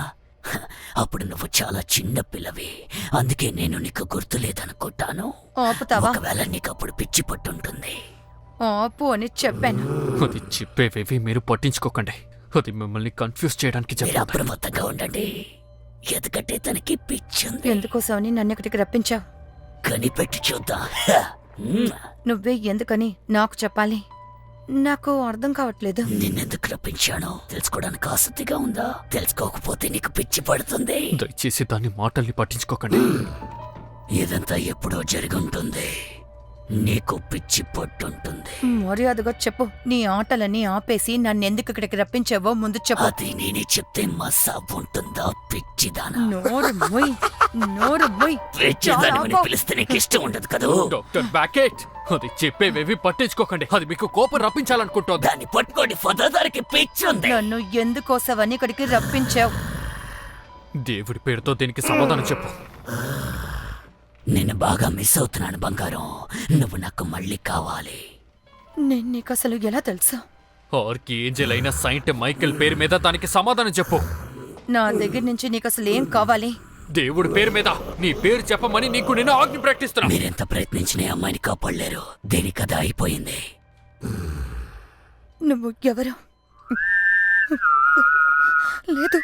అప్పుడు నువ్వు చాలా చిన్న పిల్లవి, అందుకే నేను నీకు గుర్తులేదనుకుంటాను.
ఆపుతావా?
ఒకవేళ నీకు అప్పుడు పిచ్చి పట్టుంటుంది.
ఆపు అని చెప్పాను.
అది చెప్పేవేవి మీరు పట్టించుకోకండి. అది మిమ్మల్ని కన్ఫ్యూజ్ చేయడానికి
మీరు
చెప్పాను.
అప్రమత్తంగా ఉండండి, ఎందుకంటే తనకి పిచ్చింది.
ఎందుకోసమని నన్ను ఇక్కడికి రప్పించావు?
కనిపెట్టి చూద్దాం.
నువ్వే ఎందుకని నాకు చెప్పాలి? నాకు అర్థం కావట్లేదు.
నిన్నెందుకు రప్పించానో తెలుసుకోవడానికి ఆసక్తిగా ఉందా? తెలుసుకోకపోతే నీకు పిచ్చి పడుతుంది.
దయచేసి దాని మాటల్ని పట్టించుకోకండి.
ఇదంతా ఎప్పుడో జరుగుంటుంది. నీకు పిచ్చి పట్టుంటుంది.
మర్యాదగా చెప్పు. నీ ఆటలని ఆపేసి నన్నెందుకు ఇక్కడికి రప్పించావో ముందు చెప్పు.
అది నేనే చెప్తే మసాబ్ ఉంటుందా పిచ్చిదానా?
నోరు మూయ్, నోరు మూయ్.
పిచ్చిదాని పిలిస్తే నీకు ఇష్టం ఉండదు కదా.
డాక్టర్ బ్యాకెట్, అది చెప్పేవేవి పట్టించుకోకండి. అది మీకు కోపం రప్పించాలనుకుంటోంది.
దాన్ని పట్టుకోండి ఫాదర్, దానికి పిచ్చి ఉంది.
నన్ను ఎందుకోసమని ఇక్కడికి రప్పించావు?
దేవుడి పేరుతో దీనికి సమాధానం చెప్పు.
నేను బాగా మిస్ అవుతున్నాను బంగారం. నువ్వు నాకు మళ్ళీ కావాలి.
నేను నీకు అసలు ఎలా తెలుసా?
ఆర్కి ఏంజెల్ అయిన సైంట్ మైకేల్ పేరు మీద దానికి సమాధానం చెప్పు.
నా దగ్గర నుంచి నీకు అసలు ఏం కావాలి?
దేవుడి పేరు మీద నీ పేరు చెప్పమని నీకు నేను ఆజ్ఞ ప్రకటిస్తున్నా.
మీరెంత ప్రయత్నించిన ఈ అమ్మాయిని కాపాడలేరు. దేని కథ అయిపోయింది.
నువ్వు ఎవరు? లేదు,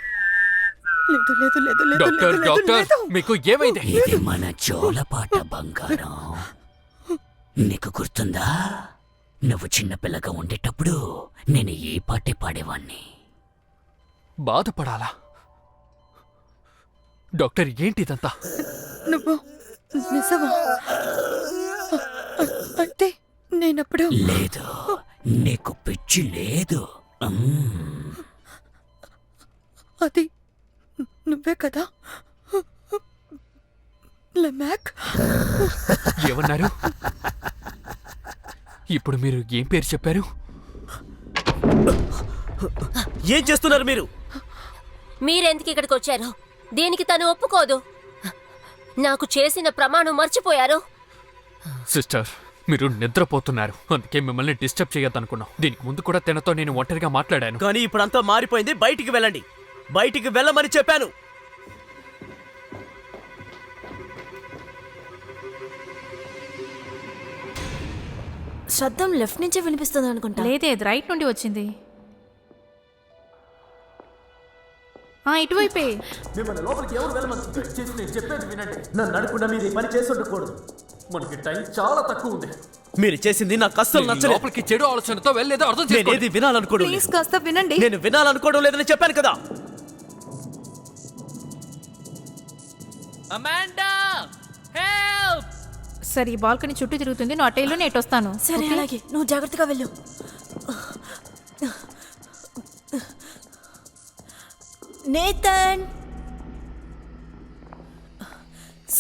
లేదు లేదు లేదు లేదు
డాక్టర్
లేదు, లేదు,
డాక్టర్
లేదు.
మీకు ఏమైంది?
ఇది మన జోలపాట బంగారం. నీకు గుర్తుందా? నువ్వు చిన్నపిల్లగా ఉండేటప్పుడు నేను ఈ పాటే పాడేవాణ్ణి.
బాధపడాలా? డాక్టర్ ఏంటి ఇదంతా?
నువ్వు నిజమా? అయితే నేనప్పుడు
లేదు, నీకు పిచ్చి లేదు.
అది నువ్వే కదా లెమాక్?
ఏమన్నారు? ఇప్పుడు మీరు ఏం పేరు చెప్పారు?
ఏం చేస్తున్నారు మీరు?
మీరెందుకు ఇక్కడికి వచ్చారు? దీనికి తను ఒప్పుకోదు. నాకు చేసిన ప్రమాణం మర్చిపోయారు.
సిస్టర్, మీరు నిద్రపోతున్నారు, అందుకే మిమ్మల్ని డిస్టర్బ్ చేయొద్దనుకున్నాం. దీనికి ముందు కూడా తనతో నేను ఒంటరిగా మాట్లాడాను.
కానీ ఇప్పుడంతా మారిపోయింది. బయటికి వెళ్ళండి. బయటికి వెళ్ళమని చెప్పాను.
శబ్దం లెఫ్ట్ నుంచే వినిపిస్తుంది అనుకుంటా.
లేదే, అది రైట్ నుండి వచ్చింది. ఇటువైపే.
మిమ్మల్ని లోపలికి ఎవరు వెళ్ళమని దయచేసి నేను చెప్పేది వినండి. నన్ను అడగకుండా మీరు ఈ పని చేసి ఉండకూడదు. మనకి టైం చాలా తక్కువ ఉంది. మీరు చేసింది నాకు అస్సలు నచ్చలేదు.
లోపలికి చెడు ఆలోచనతో వెళ్ళలేదో అర్థం
నేను
చేసుకోండి.
ఏది వినాలనుకోవడం
ప్లీజ్
లేదు.
కాస్త వినండి.
నేను వినాలనుకోవడం లేదని చెప్పాను కదా.
అమాండా, హెల్ప్!
సరే, ఈ బాల్కనీ చుట్టూ తిరుగుతుంది. నువ్వు అటైలో నేను వస్తాను.
సరే, అలాగే. నువ్వు జాగ్రత్తగా వెళ్ళు. నేతన్,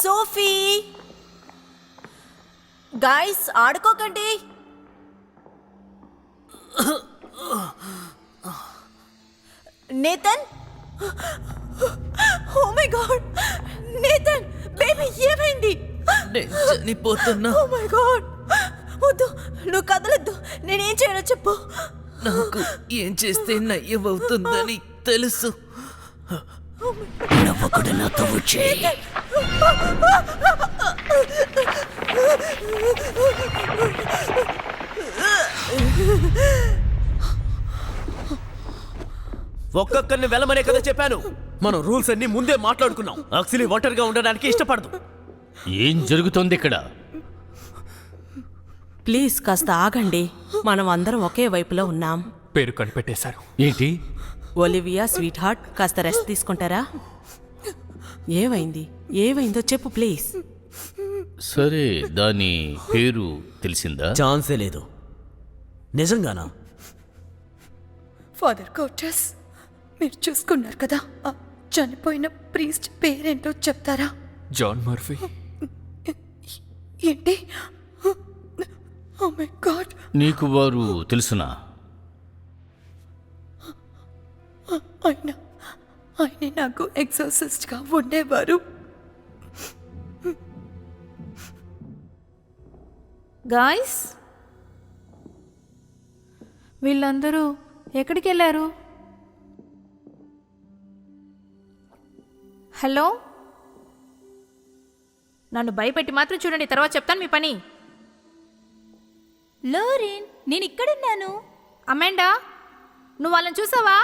సోఫీ, గాయ్స్ ఆడుకోకండి. Nathan, oh my God, Nathan baby ఏమైంది?
చనిపోతున్నా.
ఓ మై గాడ్, వద్దు, నువ్వు కదలొద్దు. నేనేం చేయను చెప్పు.
నాకు ఏం చేస్తే నయ్యమవుతుందని తెలుసు.
నువ్వు కూడా నాతో వచ్చే.
ఒక్కొక్కరిని వెళ్ళమనే కదా చెప్పాను. మనం రూల్స్ అన్ని ముందే మాట్లాడుకున్నాం. యాక్చువల్లీ ఒంటరిగా ఉండడానికి ఇష్టపడదు.
ఏం జరుగుతోంది ఇక్కడ?
ప్లీజ్ కాస్త ఆగండి. మనం అందరం ఒకే వైపులో ఉన్నాం.
పేరు కనిపెట్టేశారు.
ఏంటి?
ఒలివియా స్వీట్ హార్ట్, కాస్త రెస్ట్ తీసుకుంటారా? ఏమైందో చెప్పు ప్లీజ్.
సరే, దాని పేరు తెలిసిందా?
ఛాన్సే లేదు. నిజంగానా?
ఫాదర్ కోటస్, మీరు చూసుకున్నారు కదా, ఆ చనిపోయిన ప్రీస్ట్ పేరేంటో చెప్తారా?
John Murphy.
ఏంటి? Oh my God.
నీకు వారు తెలుసునా?
ఆయనే నాకు ఎగ్జాసిస్ట్గా ఉండేవారు.
గాయ్స్, వీళ్ళందరూ ఎక్కడికి వెళ్ళారు? హలో, నన్ను భయపెట్టి మాత్రం చూడండి, తర్వాత చెప్తాను మీ పని.
లోరెన్, నేను ఇక్కడున్నాను.
అమాండా, నువ్వు వాళ్ళని చూసావా?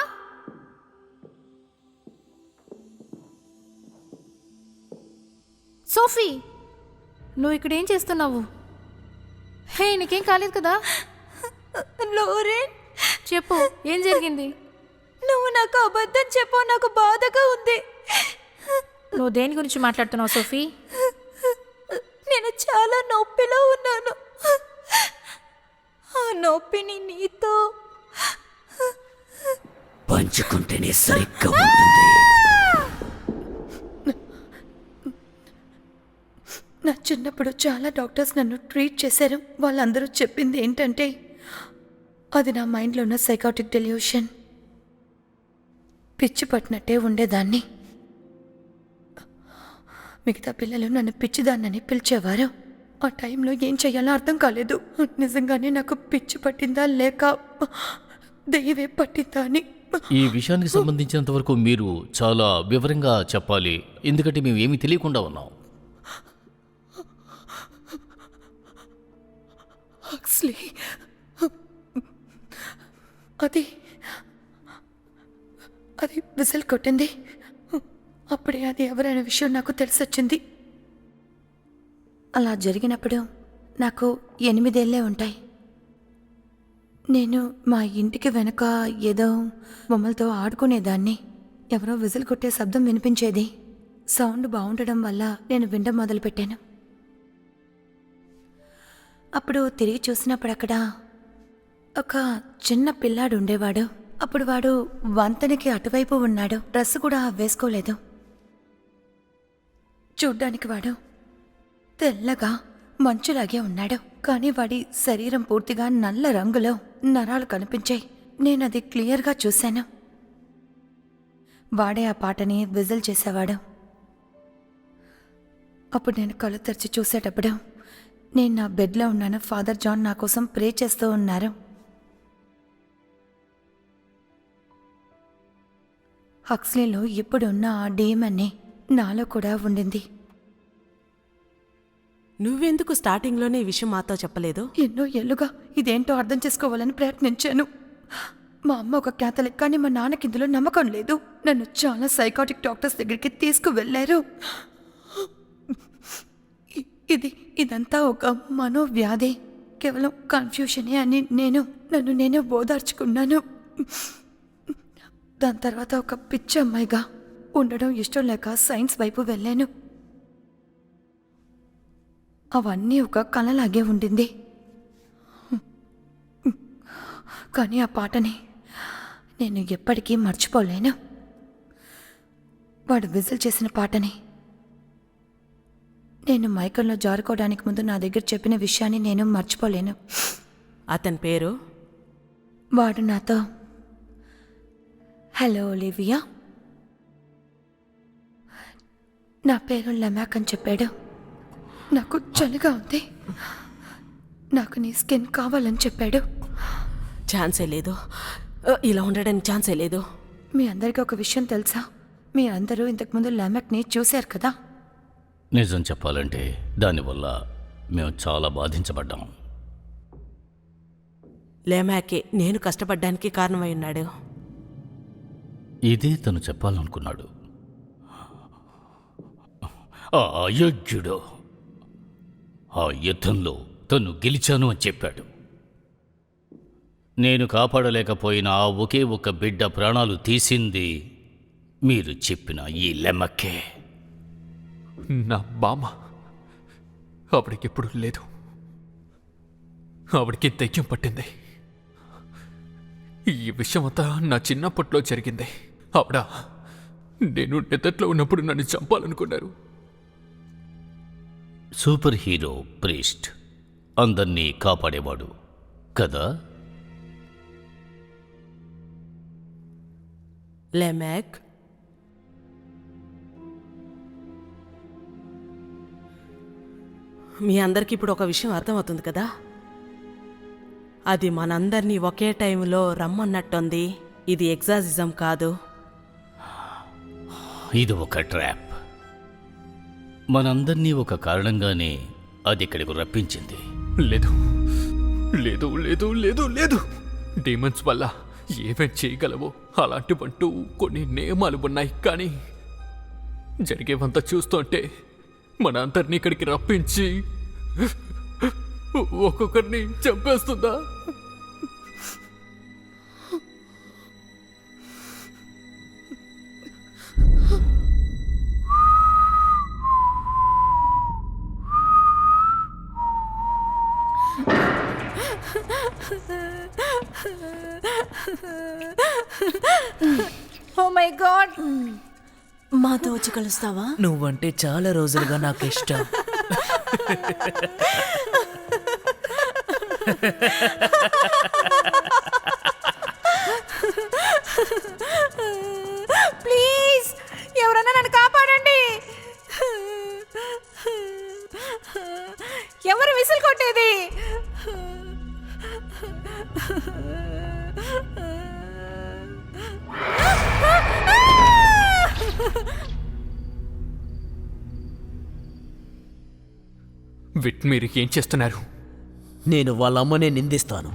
సోఫీ, నువ్వు ఇక్కడ ఏం చేస్తున్నావు? హే, నీకేం కాలేదు కదా?
లోరెన్,
చెప్పు, ఏం జరిగింది?
నువ్వు నాకు అబద్ధం చెప్పావు. నాకు బాధగా ఉంది.
నువ్వు దేని గురించి మాట్లాడుతున్నావు సోఫీ?
నేను చాలా నొప్పిలో ఉన్నాను. ఆ నొప్పిని నీతో
పంచుకుంటేనే సరిగ్గా ఉంటుంది.
నా చిన్నప్పుడు చాలా డాక్టర్స్ నన్ను ట్రీట్ చేశారు. వాళ్ళందరూ చెప్పింది ఏంటంటే అది నా మైండ్లో ఉన్న సైకాటిక్ డెల్యూషన్. పిచ్చి పట్టినట్టే ఉండేదాన్ని. మిగతా పిల్లలు నన్ను పిచ్చిదాన్నని పిలిచేవారు. ఆ టైంలో ఏం చెయ్యాలో అర్థం కాలేదు. నిజంగానే నాకు పిచ్చి పట్టిందా లేక దెయ్యవే పట్టిందా అని.
ఈ విషయానికి సంబంధించినంత వరకు మీరు చాలా వివరంగా చెప్పాలి, ఎందుకంటే మేము ఏమీ తెలియకుండా ఉన్నాం.
హక్స్లీ, అది విజిల్ కొట్టింది. అప్పుడే అది ఎవరైన విషయం నాకు తెలిసొచ్చింది. అలా జరిగినప్పుడు నాకు 8 ఏళ్లే ఉంటాయి. నేను మా ఇంటికి వెనక ఏదో బొమ్మలతో ఆడుకునేదాన్ని. ఎవరో విజిల్ కొట్టే శబ్దం వినిపించేది. సౌండ్ బాగుండడం వల్ల నేను వినడం మొదలుపెట్టాను. అప్పుడు తిరిగి చూసినప్పుడు అక్కడ ఒక చిన్న పిల్లాడు ఉండేవాడు. అప్పుడు వాడు వంతెనకి అటువైపు ఉన్నాడు. డ్రెస్ కూడా వేసుకోలేదు. చూడ్డానికి వాడు తెల్లగా మంచులాగే ఉన్నాడు. కానీ వాడి శరీరం పూర్తిగా నల్ల రంగులో నరాలు కనిపించాయి. నేనది క్లియర్గా చూశాను. వాడే ఆ పాటని విజిల్ చేసేవాడు. అప్పుడు నేను కళ్ళు తెరిచి చూసేటప్పుడు నేను నా బెడ్లో ఉన్నాను. ఫాదర్ జాన్ నా కోసం ప్రే చేస్తూ ఉన్నారు. హక్స్లీలో ఇప్పుడున్న ఆ డీమన్ని నాలో కూడా ఉండింది.
నువ్వెందుకు స్టార్టింగ్లోనే ఈ విషయం మాతో చెప్పలేదు?
ఎన్నో ఏళ్లుగా ఇదేంటో అర్థం చేసుకోవాలని ప్రయత్నించాను. మా అమ్మ ఒక క్యాథలిక్, కానీ మా నాన్నకి ఇందులో నమ్మకం లేదు. నన్ను చాలా సైకాటిక్ డాక్టర్స్ దగ్గరికి తీసుకువెళ్లారు. ఇదంతా ఒక మనోవ్యాధి, కేవలం కన్ఫ్యూషనే అని నన్ను నేనే ఓదార్చుకున్నాను. దాని తర్వాత ఒక పిచ్చి అమ్మాయిగా ఉండడం ఇష్టం లేక సైన్స్ వైపు వెళ్ళాను. అవన్నీ ఒక కలలాగే ఉండింది. కానీ ఆ పాటని నేను ఎప్పటికీ మర్చిపోలేను. వాడు విజిల్ చేసిన పాటని. నేను మైకంలో జారుకోవడానికి ముందు నా దగ్గర చెప్పిన విషయాన్ని నేను మర్చిపోలేను.
అతని పేరు?
వాడు నాతో హలో ఒలివియా, నా పేరు లెమాక్ అని చెప్పాడు. నాకు చలిగా ఉంది, నాకు నీ స్కిన్ కావాలని చెప్పాడు.
ఛాన్సే లేదు, ఇలా ఉండడానికి ఛాన్సే లేదు.
మీ అందరికీ ఒక విషయం తెలుసా? మీ అందరూ ఇంతకుముందు లెమాక్ని చూశారు కదా.
నిజం చెప్పాలంటే దానివల్ల మేము చాలా బాధించబడ్డాం.
లేమాకే నేను కష్టపడ్డానికి కారణమై ఉన్నాడు.
ఇదే తను చెప్పాలనుకున్నాడు. ఆ అయోగ్యుడు ఆ యుద్ధంలో తను గెలిచాను అని చెప్పాడు. నేను కాపాడలేకపోయిన ఆ ఒకే ఒక బిడ్డ ప్రాణాలు తీసింది మీరు చెప్పిన ఈ లెమక్కే.
నా బామ్మ ఆవిడకెప్పుడు లేదు. ఆవిడకి దయ్యం పట్టింది. ఈ విషయం అంతా నా చిన్నప్పట్లో జరిగింది. ఆవిడ నేను నిద్రలో ఉన్నప్పుడు నన్ను చంపాలనుకున్నారు.
సూపర్ హీరో ప్రీస్ట్ అందర్నీ కాపాడేవాడు కదా.
లెమాక్, మీ అందరికీ ఇప్పుడు ఒక విషయం అర్థమవుతుంది కదా. అది మనందరినీ ఒకే టైంలో రమ్మన్నట్టుంది. ఇది ఎగ్జాసిజం కాదు.
ఇది ఒక ట్రాప్. మనందర్నీ ఒక కారణంగానే అది ఇక్కడికి రప్పించింది.
లేదు లేదు లేదు లేదు లేదు డీమన్స్ వల్ల ఏమేం చేయగలవో అలాంటివంటూ కొన్ని నియమాలు ఉన్నాయి. కానీ జరిగేవంతా చూస్తుంటే మన అందరినీ ఇక్కడికి రప్పించి ఒక్కొక్కరిని చంపేస్తుందా?
ఓ మై గాడ్,
మాతో వచ్చి కలుస్తావా?
నువ్వంటే చాలా రోజులుగా నాకు ఇష్టం.
ప్లీజ్ ఎవరన్నా నన్ను కాపాడండి. ఎవరు విసిల్ కొట్టేది?
విట్, మీరు ఏం చేస్తున్నారు?
నేను వాళ్ళ అమ్మనే నిందిస్తాను.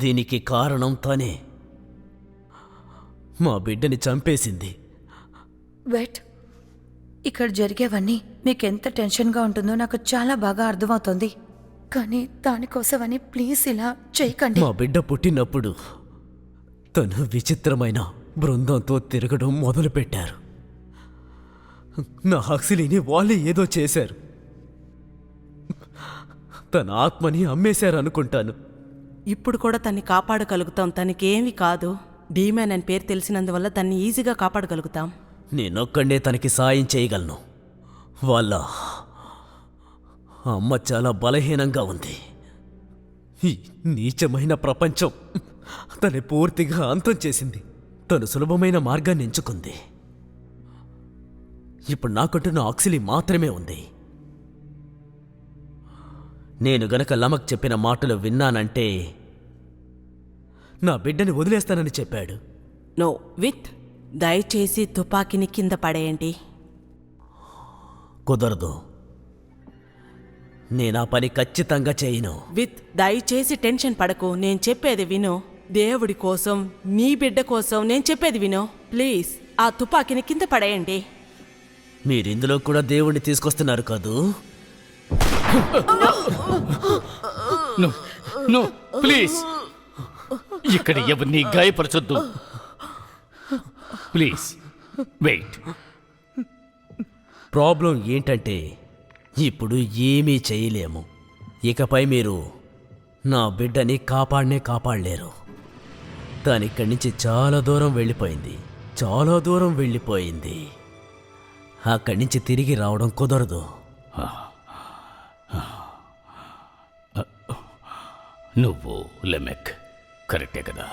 దీనికి కారణం తనే. మా బిడ్డని చంపేసింది.
వెయిట్, ఇక్కడ జరిగేవన్నీ మీకెంత టెన్షన్గా ఉంటుందో నాకు చాలా బాగా అర్థమవుతుంది. కానీ దానికోసమని ప్లీజ్ ఇలా చేయకండి.
మా బిడ్డ పుట్టినప్పుడు తను విచిత్రమైన బృందంతో తిరగడం మొదలుపెట్టారు. నా హక్సిలిని వాళ్ళే ఏదో చేశారు. తన ఆత్మని అమ్మేశారు అనుకుంటాను.
ఇప్పుడు కూడా తన్ని కాపాడగలుగుతాం. తనకేమీ కాదు. డీమ్యాన్ అని పేరు తెలిసినందువల్ల తన్ని ఈజీగా కాపాడగలుగుతాం.
నేనొక్కడే తనకి సాయం చేయగలను. వాళ్ళ అమ్మ చాలా బలహీనంగా ఉంది. ఈ నీచమైన ప్రపంచం తను పూర్తిగా అంతం చేసింది. తను సులభమైన మార్గాన్ని ఎంచుకుంది. ఇప్పుడు నాకంటూ నా ఆక్సిలి మాత్రమే ఉంది. నేను గనక లమక్ చెప్పిన మాటలు విన్నానంటే నా బిడ్డని వదిలేస్తానని చెప్పాడు.
నో విత్, దయచేసి తుపాకీని కింద పడేయండి.
కుదరదు. నేను ఆ పని ఖచ్చితంగా చేయను.
విత్, దయచేసి టెన్షన్ పడకు. నేను చెప్పేది విను. దేవుడి కోసం, నీ బిడ్డ కోసం నేను చెప్పేది విను. ప్లీజ్ ఆ తుపాకీని కింద పడేయండి.
మీరిందులో కూడా దేవుణ్ణి తీసుకొస్తున్నారు కదూ?
నో నో ప్లీజ్, ఇక్కడ ఎవరిని గాయపరచొద్దు. Please wait.
ప్రాబ్లం ఏంటంటే ఇప్పుడు ఏమీ చేయలేము. ఇకపై మీరు నా బిడ్డని కాపాడలేరు. దానిక్కడి నుంచి చాలా దూరం వెళ్ళిపోయింది. చాలా దూరం వెళ్ళిపోయింది. అక్కడి నుంచి తిరిగి రావడం కుదరదు.
నువ్వు లెమెక్ కరెక్టే కదా?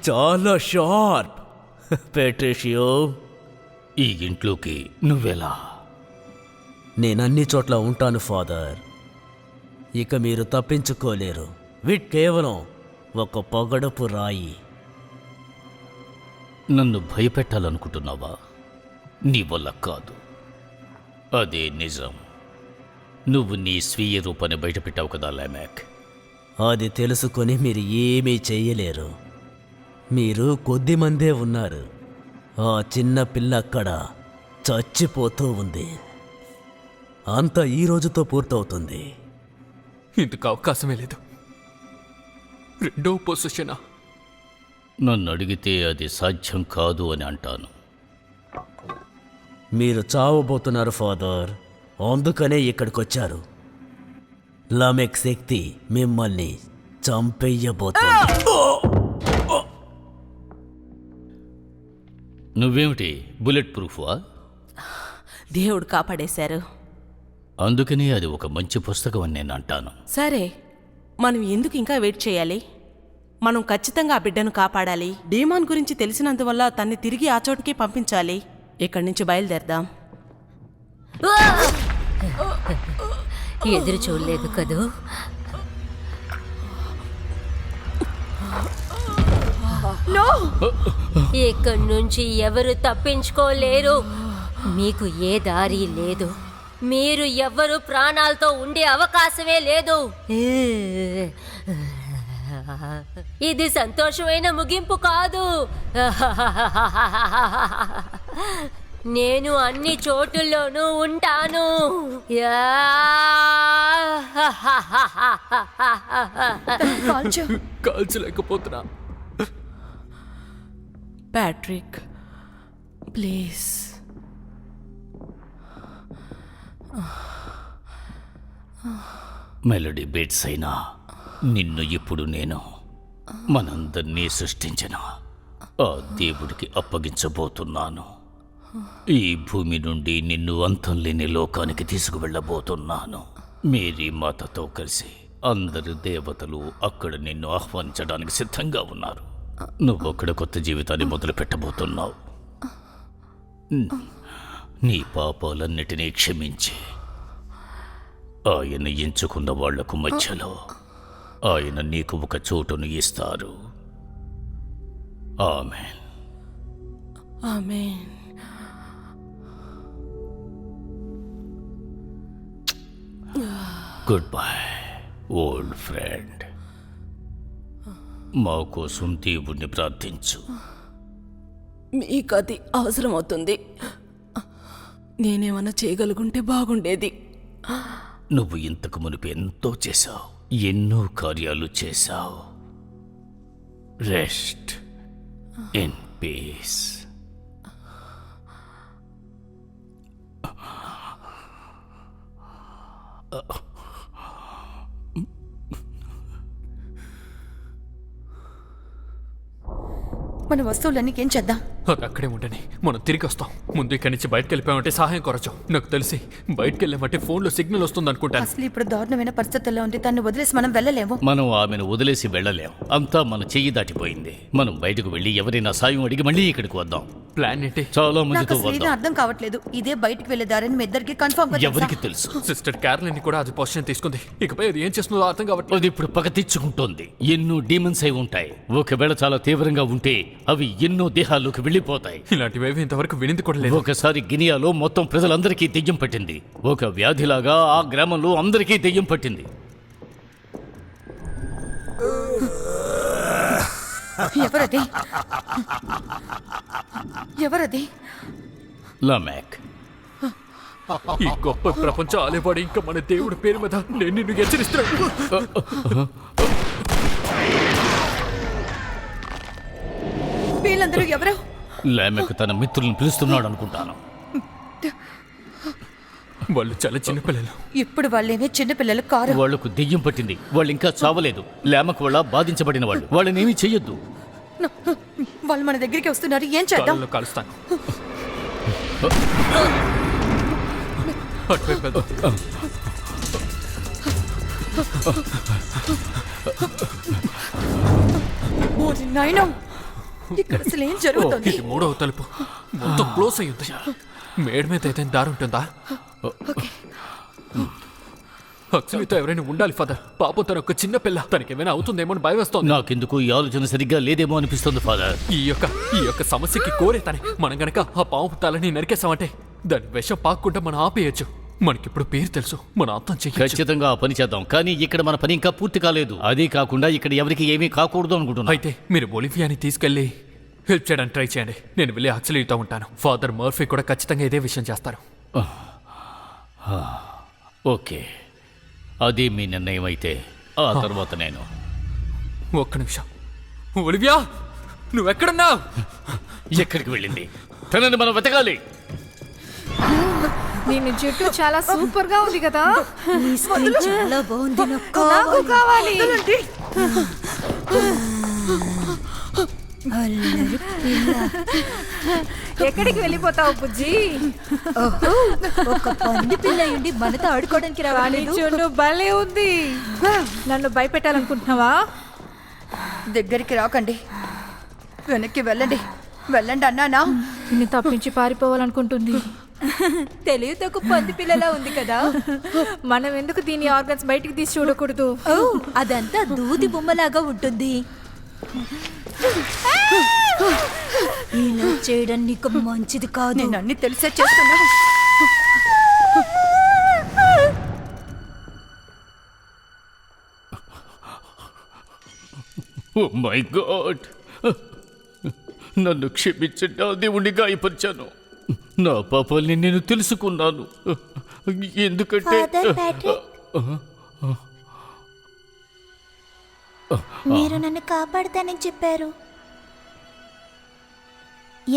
చాలా షార్ప్ పెట్రిషియో.
ఈ ఇంట్లోకి నువ్వెలా?
నేనన్ని చోట్ల ఉంటాను ఫాదర్. ఇక మీరు తప్పించుకోలేరు. వీట్ కేవలం ఒక పొగడపు రాయి.
నన్ను భయపెట్టాలనుకుంటున్నావా? నీ వల్ల కాదు. అదే నిజం. నువ్వు నీ స్వీయ రూపాన్ని బయటపెట్టావు కదా లెమెక్.
అది తెలుసుకొని మీరు ఏమీ చెయ్యలేరు. మీరు కొద్దిమందే ఉన్నారు. ఆ చిన్న పిల్ల అక్కడ చచ్చిపోతూ ఉంది. అంతా ఈ రోజుతో పూర్తవుతుంది.
ఇందుకు అవకాశమే లేదు. రెండో పొజిషనా?
నన్ను అడిగితే అది సాధ్యం కాదు అని అంటాను.
మీరు చావబోతున్నారు ఫాదర్. అందుకనే ఇక్కడికొచ్చారు. లమెక్ శక్తి మిమ్మల్ని చంపెయ్యబోతుంది.
నువ్వేమిటి బుల్లెట్ ప్రూఫ్వా?
దేవుడు కాపాడేశారు.
అందుకని అది ఒక మంచి పుస్తకం అని నేను అంటాను.
సరే, మనం ఎందుకు ఇంకా వెయిట్ చేయాలి? మనం ఖచ్చితంగా ఆ బిడ్డను కాపాడాలి. డీమాన్ గురించి తెలిసినందువల్ల తన్ని తిరిగి ఆ చోటుకి పంపించాలి. ఇక్కడి నుంచి బయలుదేరదాం.
ఎదురు చూడలేదు కదూ? ఇక్కడి నుంచి ఎవరు తప్పించుకోలేరు. మీకు ఏ దారి లేదు. మీరు ఎవ్వరు ప్రాణాలతో ఉండే అవకాశమే లేదు. ఇది సంతోషమైన ముగింపు కాదు. నేను అన్ని చోటుల్లోనూ ఉంటాను.
కాల్చలేకపోతున్నా.
Patrick please.
మెలడీ బీట్స్ అయినా నిన్ను ఇప్పుడు నేను మనందరినీ సృష్టించిన ఆ దేవుడికి అప్పగించబోతున్నాను. ఈ భూమి నుండి నిన్ను అంతం లేని లోకానికి తీసుకువెళ్ళబోతున్నాను. మేరీ మాతతో కలిసి అందరు దేవతలు అక్కడ నిన్ను ఆహ్వానించడానికి సిద్ధంగా ఉన్నారు. నువ్వు అక్కడ కొత్త జీవితాన్ని మొదలు పెట్టబోతున్నావు. నీ పాపాలన్నిటినీ క్షమించి ఆయన ఎంచుకున్న వాళ్లకు మధ్యలో ఆయన నీకు ఒక చోటును ఇస్తారు. Amen.
Amen.
Goodbye old friend. మా కోసం దేవుణ్ణి ప్రార్థించు.
మీకు అది అవసరమవుతుంది. నేనేమన్నా చేయగలుగుంటే బాగుండేది.
నువ్వు ఇంతకు మునుపు ఎంతో చేశావు, ఎన్నో కార్యాలు చేశావు. Rest in peace.
మన వస్తువులన్నీ ఏం చేద్దాం?
అది అక్కడే ఉండని, మనం తిరిగి వస్తాం. ముందు ఇక్కడి నుంచి బయటకు వెళ్ళిపోయామంటే సహాయం కొరచు. నాకు తెలిసి బయటకు వెళ్ళామంటే ఫోన్లో సిగ్నల్ వస్తుంది అనుకుంటాను.
అసలు ఇప్పుడు దారుణమైన పరిస్థితుల్లో ఉంది. తను వదిలేసి మనం వెళ్ళలేము.
మనం ఆమెను వదిలేసి వెళ్ళలేం. అంతా మన చెయ్యి దాటిపోయింది. మనం బయటకు వెళ్ళి ఎవరైనా సాయం అడిగి మళ్ళీ ఇక్కడికి వద్దాం.
ప్లాన్ ఏంటి?
చాలా
నాకు
మందితో
అసలు ఏమీ
వద్దాం.
అర్థం కావట్లేదు. ఇదే బయటికి వెళ్ళేదారని మీ ఇద్దరికి కన్ఫర్మ్
ఎవరికి తెలుసు?
సిస్టర్ క్యారలిన్ కూడా అది పొజిషన్ తీసుకుంది. ఇకపై అది ఏం చేస్తుందో అర్థం కావట్లేదు.
అది ఇప్పుడు పగ తెచ్చుకుంటోంది. ఎన్నో డీమన్స్ అయి ఉంటాయి. ఒకవేళ చాలా తీవ్రంగా ఉంటే అవి ఎన్నో దేహాల్లోకి వెళ్ళిపోతాయి.
ఇలాంటివేవి ఇంతవరకు వినింది కూడా లేదు.
ఒకసారి గినియాలో మొత్తం ప్రజలందరికీ దెయ్యం పట్టింది. ఒక వ్యాధిలాగా ఆ గ్రామంలో అందరికీ దెయ్యం పట్టింది.
ఎవరది? ఎవరది?
లామెక్.
ఈ గొప్ప ప్రపంచం ఆలేవాడు ఇంకా మన దేవుడి పేరు మీద నేను నిన్ను హెచ్చరిస్తున్నాను.
వీళ్ళందరూ ఎవరు?
లామెక్ తన మిత్రులను పిలుస్తున్నాడు అనుకుంటాను.
వాళ్ళు చాలా చిన్నపిల్లలు.
ఇప్పుడు వాళ్ళేమీ చిన్నపిల్లలు కారు.
వాళ్లకు దెయ్యం పట్టింది. వాళ్ళు ఇంకా చావలేదు. లామెక్ వల్ల బాధించబడిన వాళ్ళు. వాళ్ళనేమీ చెయ్యొద్దు.
వాళ్ళు మన దగ్గరికి వస్తున్నారు. ఏం చేద్దాం?
కాళ్ళలో కలుస్తాను. అటువైపు వెళ్దాం.
ఓరి నాయనా, ఇక్కడ అసలు ఏం జరుగుతుంది?
ఇది 3వ తలుపు. మొత్తం క్లోజ్ అయ్యింది. మేడ మీద అయితే దారి ఉంటుందా? అక్షమితో ఎవరైనా ఉండాలి ఫాదర్. పాపం తన ఒక చిన్న పిల్ల. తనకి ఏమైనా అవుతుందేమో అని భయం వేస్తోంది.
నాకెందుకు ఈ ఆలోచన సరిగ్గా లేదేమో అనిపిస్తుంది ఫాదర్.
ఈ యొక్క సమస్యకి కోరే తనే. మనం గనక ఆ పాము తలని నరికేసామంటే దాని విషం పాక్కుండా మనం ఆపేయచ్చు. మనకిప్పుడు పేరు తెలుసు, మన అర్థం చెయ్యొచ్చు.
ఖచ్చితంగా ఆ పని చేద్దాం. కానీ ఇక్కడ మన పని ఇంకా పూర్తి కాలేదు. అదే కాకుండా ఇక్కడ ఎవరికి ఏమీ కాకూడదు అనుకుంటున్నా.
అయితే మీరు ఒలివియాని తీసుకెళ్లి హెల్ప్ చేయడానికి ట్రై చేయండి. నేను వెళ్ళి అక్సలీతో ఉంటాను. ఫాదర్ మర్ఫీ కూడా ఖచ్చితంగా ఇదే విషయం చేస్తారు.
ఓకే, అది మీ నిర్ణయం అయితే ఆ తర్వాత నేను.
ఒక్క నిమిషం. ఒలివియా, నువ్వెక్కడున్నావు?
ఎక్కడికి వెళ్ళింది? తనని మనం వెతకాలి.
దీని జుట్టు చాలా సూపర్ గా ఉంది కదా.
చాలా బాగుంది.
నాకు కావాలి. ఎక్కడికి వెళ్ళిపోతావు బుజ్జి?
ఒక పంది పిల్ల ఉండి మనతో ఆడుకోవడానికి రావాలి.
చున్ను భలే ఉంది. నన్ను భయపెట్టాలనుకుంటున్నావా?
దగ్గరికి రాకండి. వెనక్కి వెళ్ళండి. వెళ్ళండి అన్నానా?
నిన్ను తప్పించి పారిపోవాలనుకుంటుంది.
తెలియతో ఒక పంది పిల్లలా ఉంది కదా.
మనం ఎందుకు దీని ఆర్గన్స్ బయటికి తీసి చూడకూడదు?
అదంతా దూది బొమ్మలాగా ఉంటుంది. ఇలా చేయడం నీకు మంచిది కాదు.
నేను అన్ని తెలిసే చేస్తున్నా.
ఓ మై గాడ్, నన్ను క్షమించండి. ఆ దేవుణ్ణి గాయపరిచాను. నా పాపాల్ని నేను తెలుసుకున్నాను. ఎందుకంటే
మీరు నన్ను కాపాడుతానని చెప్పారు.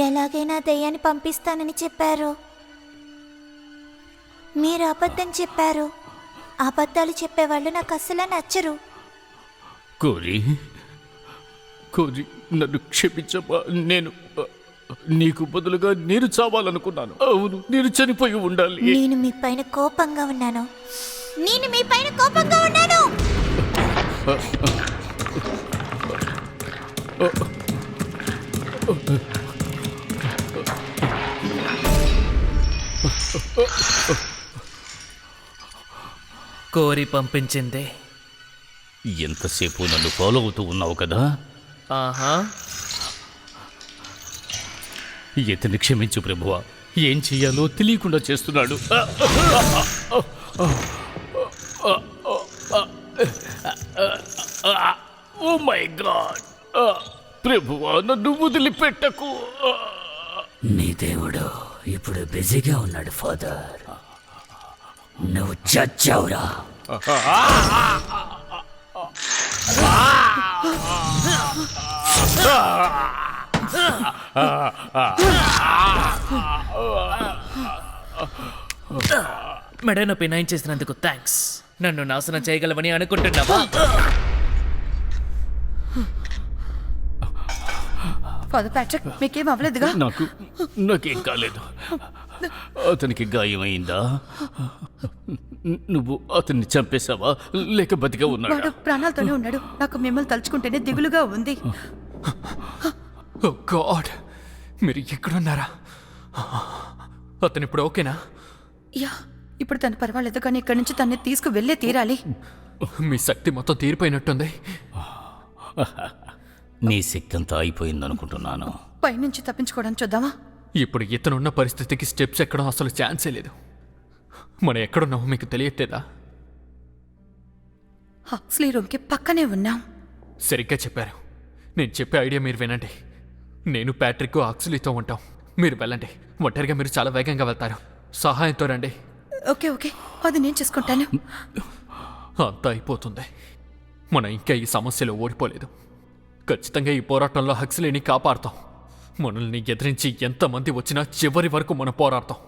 ఎలాగైనా దయ్యాన్ని పంపిస్తానని చెప్పారు. మీరు అబద్ధం చెప్పారు. అబద్ధాలు చెప్పేవాళ్ళు నాకు అస్సలు నచ్చరు.
కోరి నన్ను క్షమించమ్మా. నేను నీకు బదులుగా నేను చావాలనుకున్నాను. అవును, నేను చనిపోయి ఉండాలి.
నేను మీ పైన కోపంగా ఉన్నాను.
కోరి పంపించింది.
ఎంతసేపు నన్ను ఫాలో అవుతూ ఉన్నావు కదా.
ఆహా,
ఇతన్ని క్షమించు ప్రభువా. ఏం చెయ్యాలో తెలియకుండా చేస్తున్నాడు. ఓ మై గాడ్, ప్రభువా నన్ను వదిలిపెట్టకు.
నీ దేవుడు ఇప్పుడు బిజీగా ఉన్నాడు ఫాదర్. నువ్వు చచ్చావురా.
మెడ నొప్పి నయం చేసినందుకు థ్యాంక్స్. నన్ను నాశనం చేయగలవని అనుకుంటున్నావా?
ఫాదర్ ప్యాట్రిక్, మీకేం అవ్వలేదుగా?
నాకేం కాలేదు. అతనికి గాయమైందా? నువ్వు అతన్ని చంపేశావా లేక బతిగా ఉన్నాడా?
వాడు ప్రాణాలతోనే ఉన్నాడు. నాకు మిమ్మల్ని తలుచుకుంటేనే దిగులుగా ఉంది.
ఓ గాడ్, మీరు ఎక్కడున్నారా? అతను ఇప్పుడు ఓకేనా?
యా, ఇప్పుడు తను పర్వాలేదు, కానీ ఇక్కడి నుంచి తన్ని తీసుకు వెళ్ళే తీరాలి.
మీ శక్తి మొత్తం తీరిపోయినట్టుంది.
నీ శక్తి అంతా అయిపోయిందనుకుంటున్నాను.
పైనుంచి తప్పించుకోవడానికి చూద్దామా?
ఇప్పుడు ఇతనున్న పరిస్థితికి స్టెప్స్ ఎక్కడం అసలు ఛాన్సే లేదు. మనం ఎక్కడున్నామో మీకు తెలియట్లేదా?
హక్స్లీ రూమ్కి పక్కనే ఉన్నాం.
సరిగ్గా చెప్పారు. నేను చెప్పే ఐడియా మీరు వినండి. నేను ప్యాట్రిక్ హక్స్లీతో ఉంటాం. మీరు వెళ్ళండి. ఒంటరిగా మీరు చాలా వేగంగా వెళ్తారు. సహాయంతో రండి.
ఓకే ఓకే, అది నేను చేసుకుంటాను.
అంతా అయిపోతుంది. మనం ఇంకా ఈ సమస్యలో ఓడిపోలేదు. ఖచ్చితంగా ఈ పోరాటంలో హక్స్లీని కాపాడతాం. మనల్ని ఎదిరించి ఎంతమంది వచ్చినా చివరి వరకు మనం పోరాడతాం.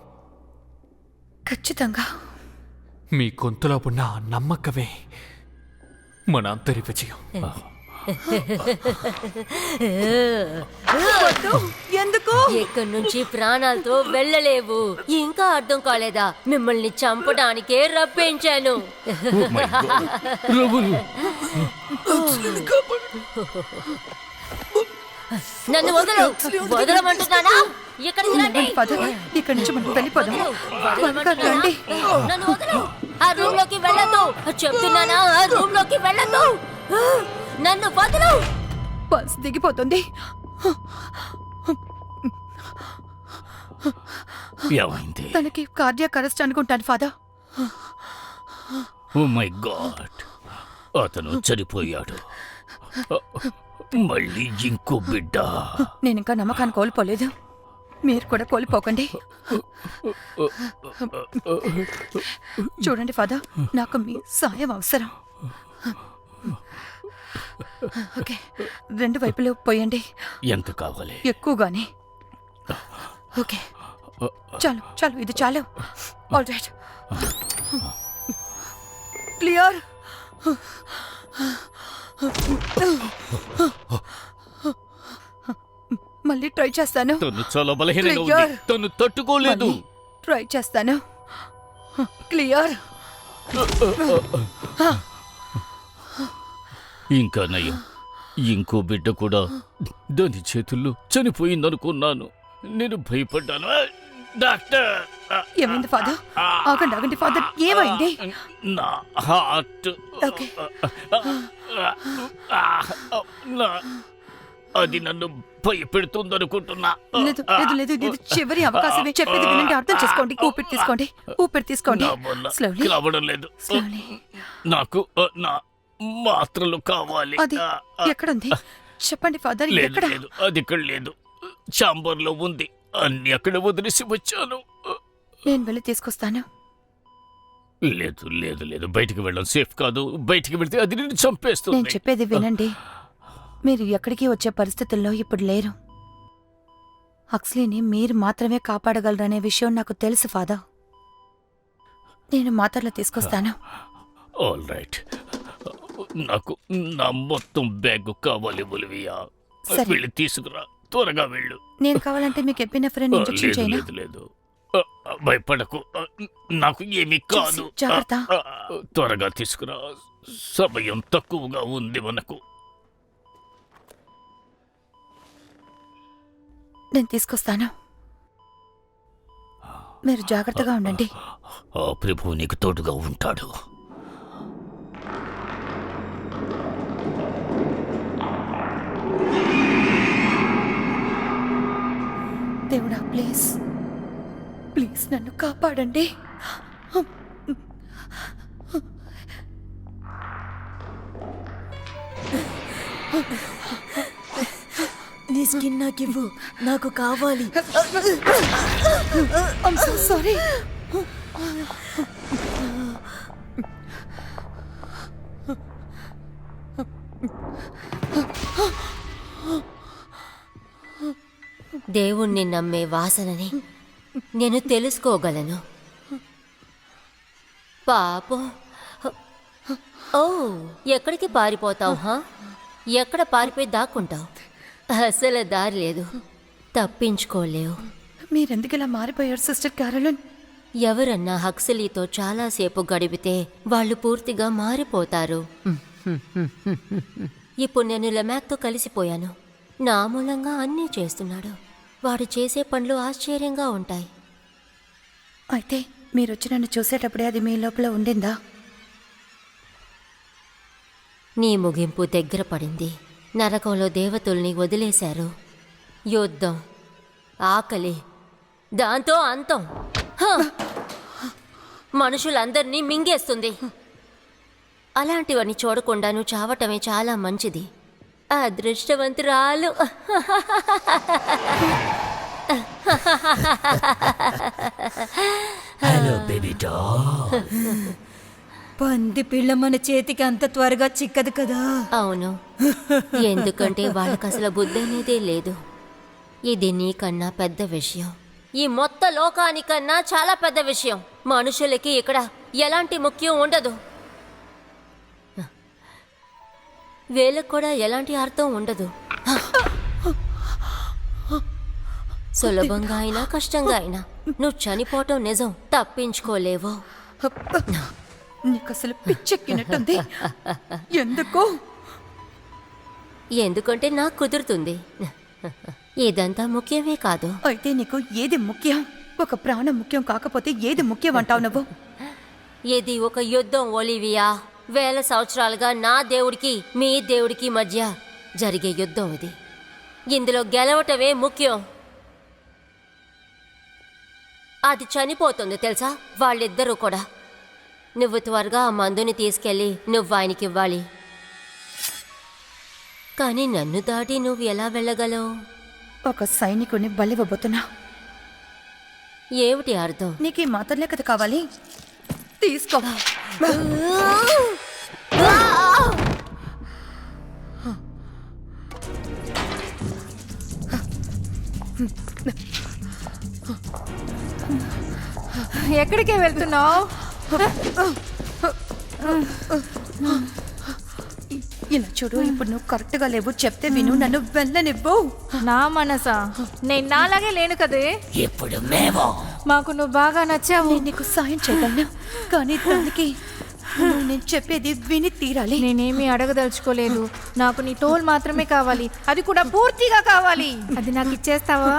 ఖచ్చితంగా.
మీ గొంతులో ఉన్న ఆ నమ్మకమే మన అందరి విజయం.
ఎందుకు?
ఇక్కడి నుంచి ప్రాణాలతో వెళ్ళలేవు. ఇంకా అర్థం కాలేదా? మిమ్మల్ని చంపడానికే రప్పించాను. నన్ను వదలు, వదలమంటున్నానా? ఇక్కడికి రండి.
ఫాదర్, ఇక్కడి నుంచి మనం వెళ్ళిపోదాం.
వదలమంటున్నానా? నన్ను వదలు. ఆ రూమ్ లోకి వెళ్ళొద్దు చెప్తున్నానా? ఆ రూమ్ లోకి వెళ్ళొద్దు. నన్ను వదలు.
పల్స్ దిగిపోతుంది.
ఏమైంది?
తనకి కార్డియాక్ అరెస్ట్ అనుకుంటాను ఫాదర్.
ఓ మై గాడ్, అతను చనిపోయాడు. మళ్ళీ ఇంకో బిడ్డ.
నేను ఇంకా నమ్మకాన్ని కోల్పోలేదు. మీరు కూడా కోల్పోకండి. చూడండి ఫాదర్, నాకు మీ సాయం అవసరం. ఓకే, 2 వైపులు పోయండి.
ఎంత కావాలి?
ఎక్కువగానే. ఓకే, చాలు చాలు, ఇది చాలు. All right, clear. మళ్ళీ ట్రై చేస్తాను.
తను చాలా బలహీనంగా ఉంది. తను తట్టుకోలేదు.
ట్రై చేస్తాను. క్లియర్.
ఇంకా నయం, ఇంకో బిడ్డ కూడా దాని చేతుల్లో చనిపోయిందనుకున్నాను. నేను భయపడ్డాను. డాక్టర్,
ఏమైంది ఫాదర్? ఆగండి ఆగండి ఫాదర్, ఏమైంది?
నా హార్ట్.
ఓకే,
అది నన్ను భయపెడుతుందనుకుంటున్నా.
లేదు లేదు లేదు, ఇది చివరి అవకాశమే. చెప్పేది వినండి, అర్థం చేసుకోండి. ఊపిరి తీసుకోండి, ఊపిరి తీసుకోండి. స్లోలీ
కావడం లేదు.
స్లోలీ.
నాకు నా మాత్రలు కావాలి.
అది ఎక్కడుంది చెప్పండి ఫాదర్.
లేదు
ఎక్కడ?
లేదు, అది ఇక్కడ లేదు. చాంబర్లో ఉంది. అన్ని అక్కడ వదిలేసి వచ్చాను.
నేను వెళ్ళి తీసుకొస్తాను.
లేదు లేదు లేదు, బయటికి వెళ్ళడం సేఫ్ కాదు. బయటికి వెళ్తే అది నిన్ను
నేను
చంపేస్తుంది.
చెప్పేది వినండి. మీరు ఎక్కడికి వచ్చే పరిస్థితుల్లో ఇప్పుడు లేరు. హక్స్లీని మీరు మాత్రమే కాపాడగలరనే విషయం నాకు తెలుసు ఫాదర్. నేను మాత్రలు తీసుకొస్తాను.
ఆల్ రైట్, నాకు నా మొత్తం బ్యాగ్ కావాలి ఒలివియా.
సరే.
వెళ్ళి తీసుకురా, త్వరగా వెళ్ళు.
నేను కావాలంటే మీకు ఎపినెఫ్రిన్ ఇంజెక్షన్
లేదు
చేయను.
లేదు లేదు, భయపడకు. నాకు ఏమీ కాదు.
జాగ్రత్త.
త్వరగా తీసుకురా, సమయం తక్కువగా ఉంది మనకు.
నేను తీసుకొస్తాను. మీరు జాగ్రత్తగా ఉండండి.
ఆ ప్రభువు నీకు తోడుగా ఉంటాడు.
దేవుడా, ప్లీజ్ ప్లీజ్ నన్ను కాపాడండి.
నీ స్కిన్ నాకివ్వు, నాకు కావాలి.
సారీ.
దేవుణ్ణి నమ్మే వాసనని నేను తెలుసుకోగలను. పాపం. ఓ, ఎక్కడికి పారిపోతావు? ఎక్కడ పారిపోయి దాక్కుంటావు? అసలు దారి లేదు, తప్పించుకోలేవు.
మీరెందుకు ఇలా మారిపోయారు సిస్టర్ క్యారోలిన్?
ఎవరన్నా హక్సలీతో చాలాసేపు గడిపితే వాళ్ళు పూర్తిగా మారిపోతారు. ఇప్పుడు నేను లెమాక్తో కలిసిపోయాను. నా మూలంగా అన్నీ చేస్తున్నాడు. వాడు చేసే పనులు ఆశ్చర్యంగా ఉంటాయి.
అయితే మీరొచ్చి నన్ను చూసేటప్పుడే అది మీ లోపల ఉండిందా?
నీ ముగింపు దగ్గర పడింది. నరకంలో దేవతల్ని వదిలేశారు. యుద్ధం, ఆకలి, దాంతో అంతం మనుషులందరినీ మింగేస్తుంది. అలాంటివన్నీ చూడకుండా నువ్వు చావటమే చాలా మంచిది. అదృష్టవంతురాలు.
Hello baby doll.
పంది పిల్ల మన చేతికి అంత త్వరగా చిక్కదు కదా.
అవును, ఎందుకంటే వాళ్ళకి అసలు బుద్ధి అనేదే లేదు. ఇది నీకన్నా పెద్ద విషయం. ఈ మొత్తం లోకానికన్నా చాలా పెద్ద విషయం. మనుషులకి ఇక్కడ ఎలాంటి ముఖ్యం ఉండదు. వీళ్ళకు కూడా ఎలాంటి అర్థం ఉండదు. సులభంగా అయినా కష్టంగా అయినా నువ్వు చనిపోవటం నిజం, తప్పించుకోలేవు.
నీకు అసలు పిచ్చెక్కినట్టుంది. ఎందుకు?
ఎందుకంటే నాకు కుదురుతుంది. ఇదంతా ముఖ్యమే కాదు.
అయితే నీకు ఏది ముఖ్యం? ఒక ప్రాణం ముఖ్యం కాకపోతే ఏది ముఖ్యం అంటావు నువ్వు?
ఇది ఒక యుద్ధం ఒలివియా. 1000 సంవత్సరాలుగా నా దేవుడికి మీ దేవుడికి మధ్య జరిగే యుద్ధం ఇది. ఇందులో గెలవటమే ముఖ్యం. అది చనిపోతుంది తెలుసా, వాళ్ళిద్దరూ కూడా. నువ్వు త్వరగా ఆ మందుని తీసుకెళ్ళి నువ్వు ఆయనకి ఇవ్వాలి. కానీ నన్ను దాటి నువ్వు ఎలా వెళ్ళగలవు?
ఒక సైనికుని బలివ్వబోతున్నా.
ఏమిటి అర్థం?
నీకు ఈ మాత్రలే కదా కావాలి, తీసుకో.
ఎక్కడికే వెళ్తున్నావు?
ఇలా చూడు, ఇప్పుడు నువ్వు కరెక్ట్గా లేవు. చెప్తే విను, నన్ను వెళ్ళనివ్వు.
నా మనసా? నేను నాలాగే లేను కదే.
ఇప్పుడు మేము
మాకు నువ్వు బాగా నచ్చావు.
నేను నీకు సాయం చేయగలను, కానీ దానికి నువ్వు నేను చెప్పేది విని తీరాలి.
నేనేమీ అడగదలుచుకోలేదు. నాకు నీ తోలు మాత్రమే కావాలి, అది కూడా పూర్తిగా కావాలి. అది నాకు ఇచ్చేస్తావా?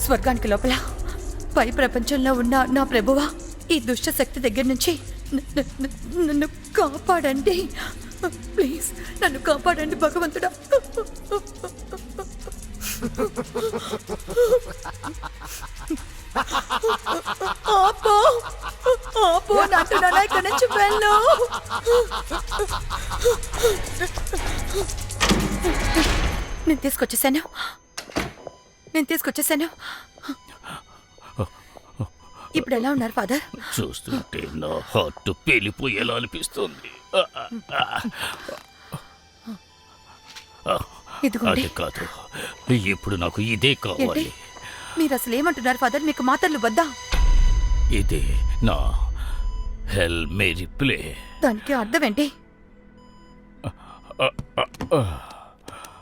స్వర్గానికి లోపల పై ప్రపంచంలో ఉన్న నా ప్రభువా, ఈ దుష్ట శక్తి దగ్గర నుంచి నన్ను కాపాడండి. ప్లీజ్ నన్ను కాపాడండి భగవంతుడా. ఆపో ఆపో, నాన్న ఇక్కడి నుంచి వెళ్ళు. నేను తీసుకొచ్చేసాను. ఇప్పుడు ఎలా ఉన్నారు ఫాదర్?
చూస్తుంటే నా హార్ట్ పేలిపోయేలా అనిపిస్తుంది.
ఇదిగోండి.
అది కాదు, ఇప్పుడు నాకు ఇదే కావాలి.
మీరు అసలు ఏమంటున్నారు ఫాదర్? మీకు మాటలు వద్దా?
ఇదే నా హెల్ మేరీ ప్లే.
దానికి అర్థం ఏంటి?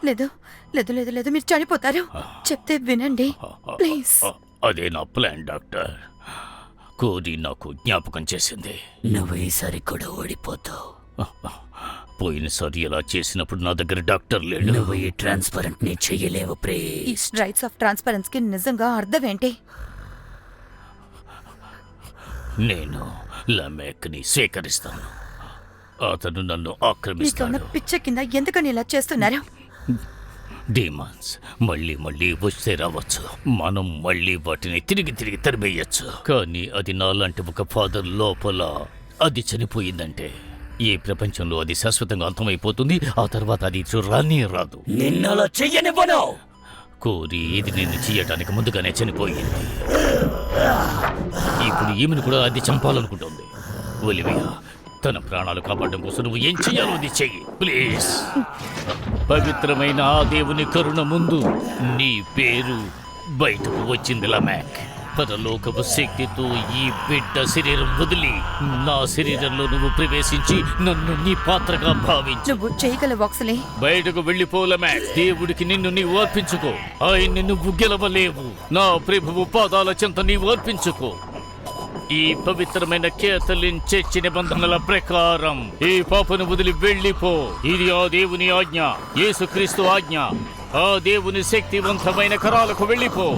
లేదు లేదు లేదు లేదు, మీరు చనిపోతారు. చెప్తే వినండి ప్లీజ్.
అదే నా ప్లాన్ డాక్టర్. కోరి నాకు జ్ఞాపకం చేసింది.
నువ్వు ఈసారి కూడా ఓడిపోతావు.
పోయినసారి ఎలా చేసినప్పుడు నా దగ్గర డాక్టర్ లేడు.
నువ్వు ఈ ట్రాన్స్పరెంట్ ని చెయ్యలేవు
ఈ
ప్లీజ్.
రైట్స్ ఆఫ్ ట్రాన్స్పరెన్స్కి నిజంగా అర్థం ఏంటి?
నేను లమేక్ని సేకరిస్తాను. అతను నన్ను
మీకున్న
ఆక్రమిస్తాడు.
పిచ్చ కింద ఎందుకని ఇలా చేస్తున్నారు?
డీమాన్స్ మళ్ళీ మళ్ళీ వస్తే రావచ్చు. మనం మళ్ళీ వాటిని తిరిగి తిరిగి తరిమేయచ్చు. కానీ అది నాలాంటి ఒక ఫాదర్ లోపల అది చనిపోయిందంటే ఈ ప్రపంచంలో అది శాశ్వతంగా అంతమైపోతుంది. ఆ తర్వాత అది రానే రాదు.
నిన్నలా చెయ్యనివ్వను.
కోరి ఇది నేను చెయ్యటానికి ముందుగానే చనిపోయింది. ఇప్పుడు ఈమెను కూడా అది చంపాలనుకుంటుంది. ఒలివియా, తన ప్రాణాలు కాపాడడం కోసం నువ్వు ఏం చెయ్యాలో అది చెయ్యి ప్లీజ్. పవిత్రమైన ఆ దేవుని కరుణ ముందు నీ పేరు బయటకు వచ్చింది లమాక్. పరలోకపు శక్తితో ఈ బిడ్డ శరీరం వదిలి నా శరీరంలో నువ్వు ప్రవేశించి నన్ను నీ పాత్రగా భావించు.
నువ్వు చేయగలవు ఆక్సలీ.
బయటకు వెళ్ళిపోలే మ్యాక్. దేవుడికి నిన్ను నీవు అర్పించుకో. ఆయన్ని నువ్వు గెలవలేవు. నా ప్రభువు పాదాల చెంత నీవు అర్పించుకో. ఈ పవిత్రమైన కేథలిన్ చర్చి నిబంధనల ప్రకారం ఈ పాపను వదిలి వెళ్ళిపో. ఇది ఆ దేవుని ఆజ్ఞ, యేసుక్రీస్తు ఆజ్ఞ. ఆ దేవుని శక్తివంతమైన కరాలకు వెళ్ళిపో.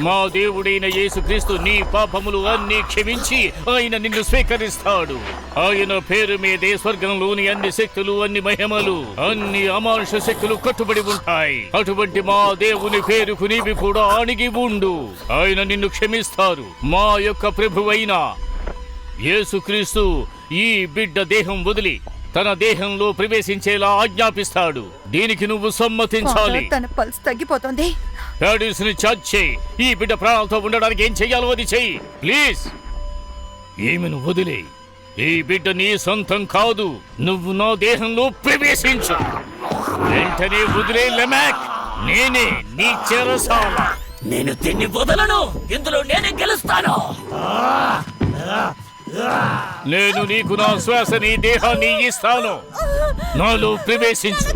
మా దేవుడైన యేసుక్రీస్తు నీ పాపములు అన్నీ క్షమించి ఆయన నిన్ను స్వీకరిస్తాడు. ఆయన పేరు మీదే స్వర్గంలోని అన్ని శక్తులు, అన్ని మహిమలు, అన్ని అమానుష శక్తులు కట్టుబడి ఉంటాయి. అటువంటి మా దేవుని పేరుకు నీవి కూడా అణిగి ఉండు. ఆయన నిన్ను క్షమిస్తారు. మా యొక్క ప్రభువైన యేసుక్రీస్తు ఈ బిడ్డ దేహం వదిలి తన దేహంలో ప్రవేశించేలా ఆజ్ఞాపిస్తాడు. దీనికి నువ్వు సమ్మతించాలి.
తన పల్స్ తగ్గిపోతుంది.
ప్యాడిస్ ని ఛార్జ్ చేయి. ఈ బిడ్డ ప్రాణాలతో ఉండడానికి ఏం చెయ్యాలో అది చెయ్యి ప్లీజ్. ఈమెను వదిలే. ఈ బిడ్డ నీ సొంతం కాదు. నువ్వు నా దేహంలో ప్రవేశించు. వెంటనే వదిలే లెమాక్. నేనే నీ చెరసాల.
నేను దీన్ని వదలను. ఇందులో నేనే గెలుస్తాను.
నేను నీకు నా శ్వాసని దేహాన్ని ఇస్తాను. నాలో ప్రవేశించు.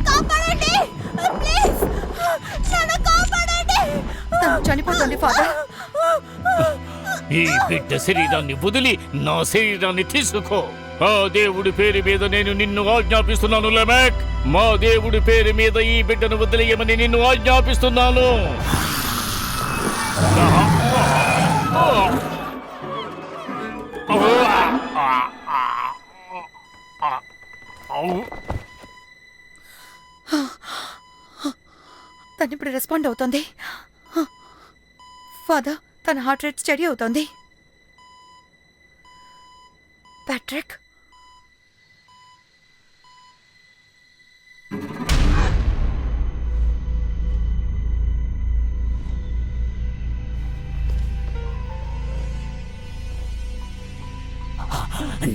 చనిపోతుంది ఫాదర్.
ఈ బిడ్డ శరీరాన్ని వదిలి నా శరీరాన్ని తీసుకో. ఆ దేవుడి పేరు మీద నేను నిన్ను ఆజ్ఞాపిస్తున్నాను లెమాక్. మా దేవుడి పేరు మీద ఈ బిడ్డను వదిలేయమని నిన్ను ఆజ్ఞాపిస్తున్నాను.
తను ఇప్పుడు రెస్పాండ్ అవుతుంది. ఫాదర్, తన హార్ట్ రేట్ స్టడీ అవుతోంది. ప్యాట్రిక్,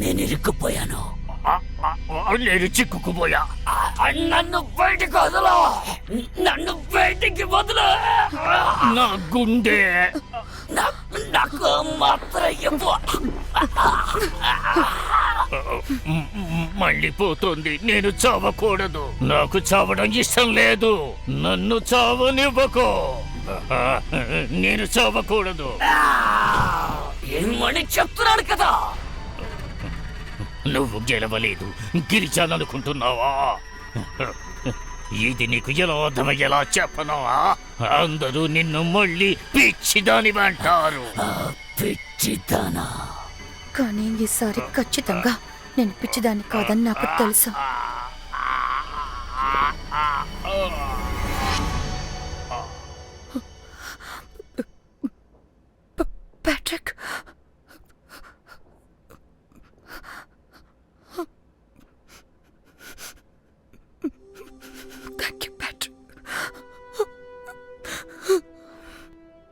నేను ఇరుక్కుపోయాను.
నేను చిక్కుకుపోయా.
నన్ను బయటికి వదలు. నన్ను బయటికి వదలు.
నా గుండె
నాకు మాత్రం ఇవ్వు.
మళ్ళీ పోతుంది. నేను చావకూడదు. నాకు చావడం ఇష్టం లేదు. నన్ను చావనివ్వకో. నేను చావకూడదు.
ఏమని చెప్తున్నాను కదా.
నువ్వు గెలవలేదు, గెలిచాననుకుంటున్నావా? ఇది నీకు ఎలా అర్థమయ్యేలా చెప్పనా? అందరూ నిన్ను మళ్ళీ పిచ్చిదానివంటారు.
పిచ్చిదానా?
కానీ ఈసారి ఖచ్చితంగా నేను పిచ్చిదాన్ని కాదని నాకు తెలుసు. ప్యాట్రిక్,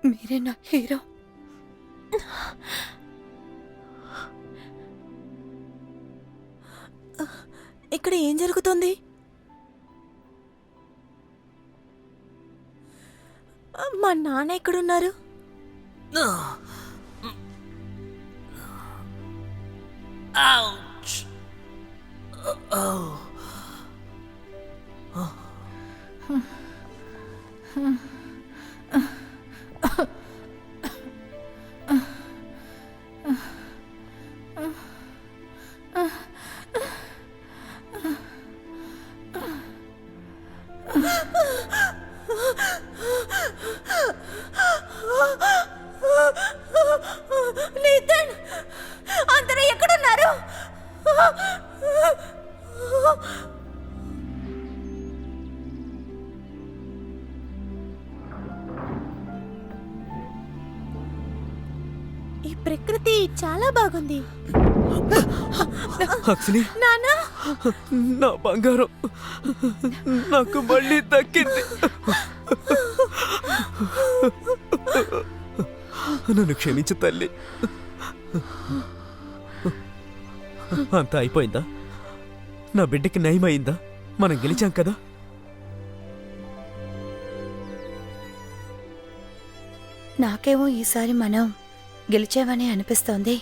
మీరే నా హీరో.
ఇక్కడ ఏం జరుగుతుంది? మా నాన్న ఎక్కడున్నారు?
Ouch. Oh.
నితిన్, అందరూ ఎక్కడున్నారు? ప్రకృతి చాలా బాగుంది.
అక్సిలి,
నానా
నా బంగారం నాకు మళ్ళీ దక్కింది. నన్ను క్షమించు తల్లి. అంతా అయిపోయిందా? నా బిడ్డకి నయమైందా? మనం గెలిచాం కదా.
నాకేమో ఈసారి మనం గెలిచామని అనిపిస్తోంది.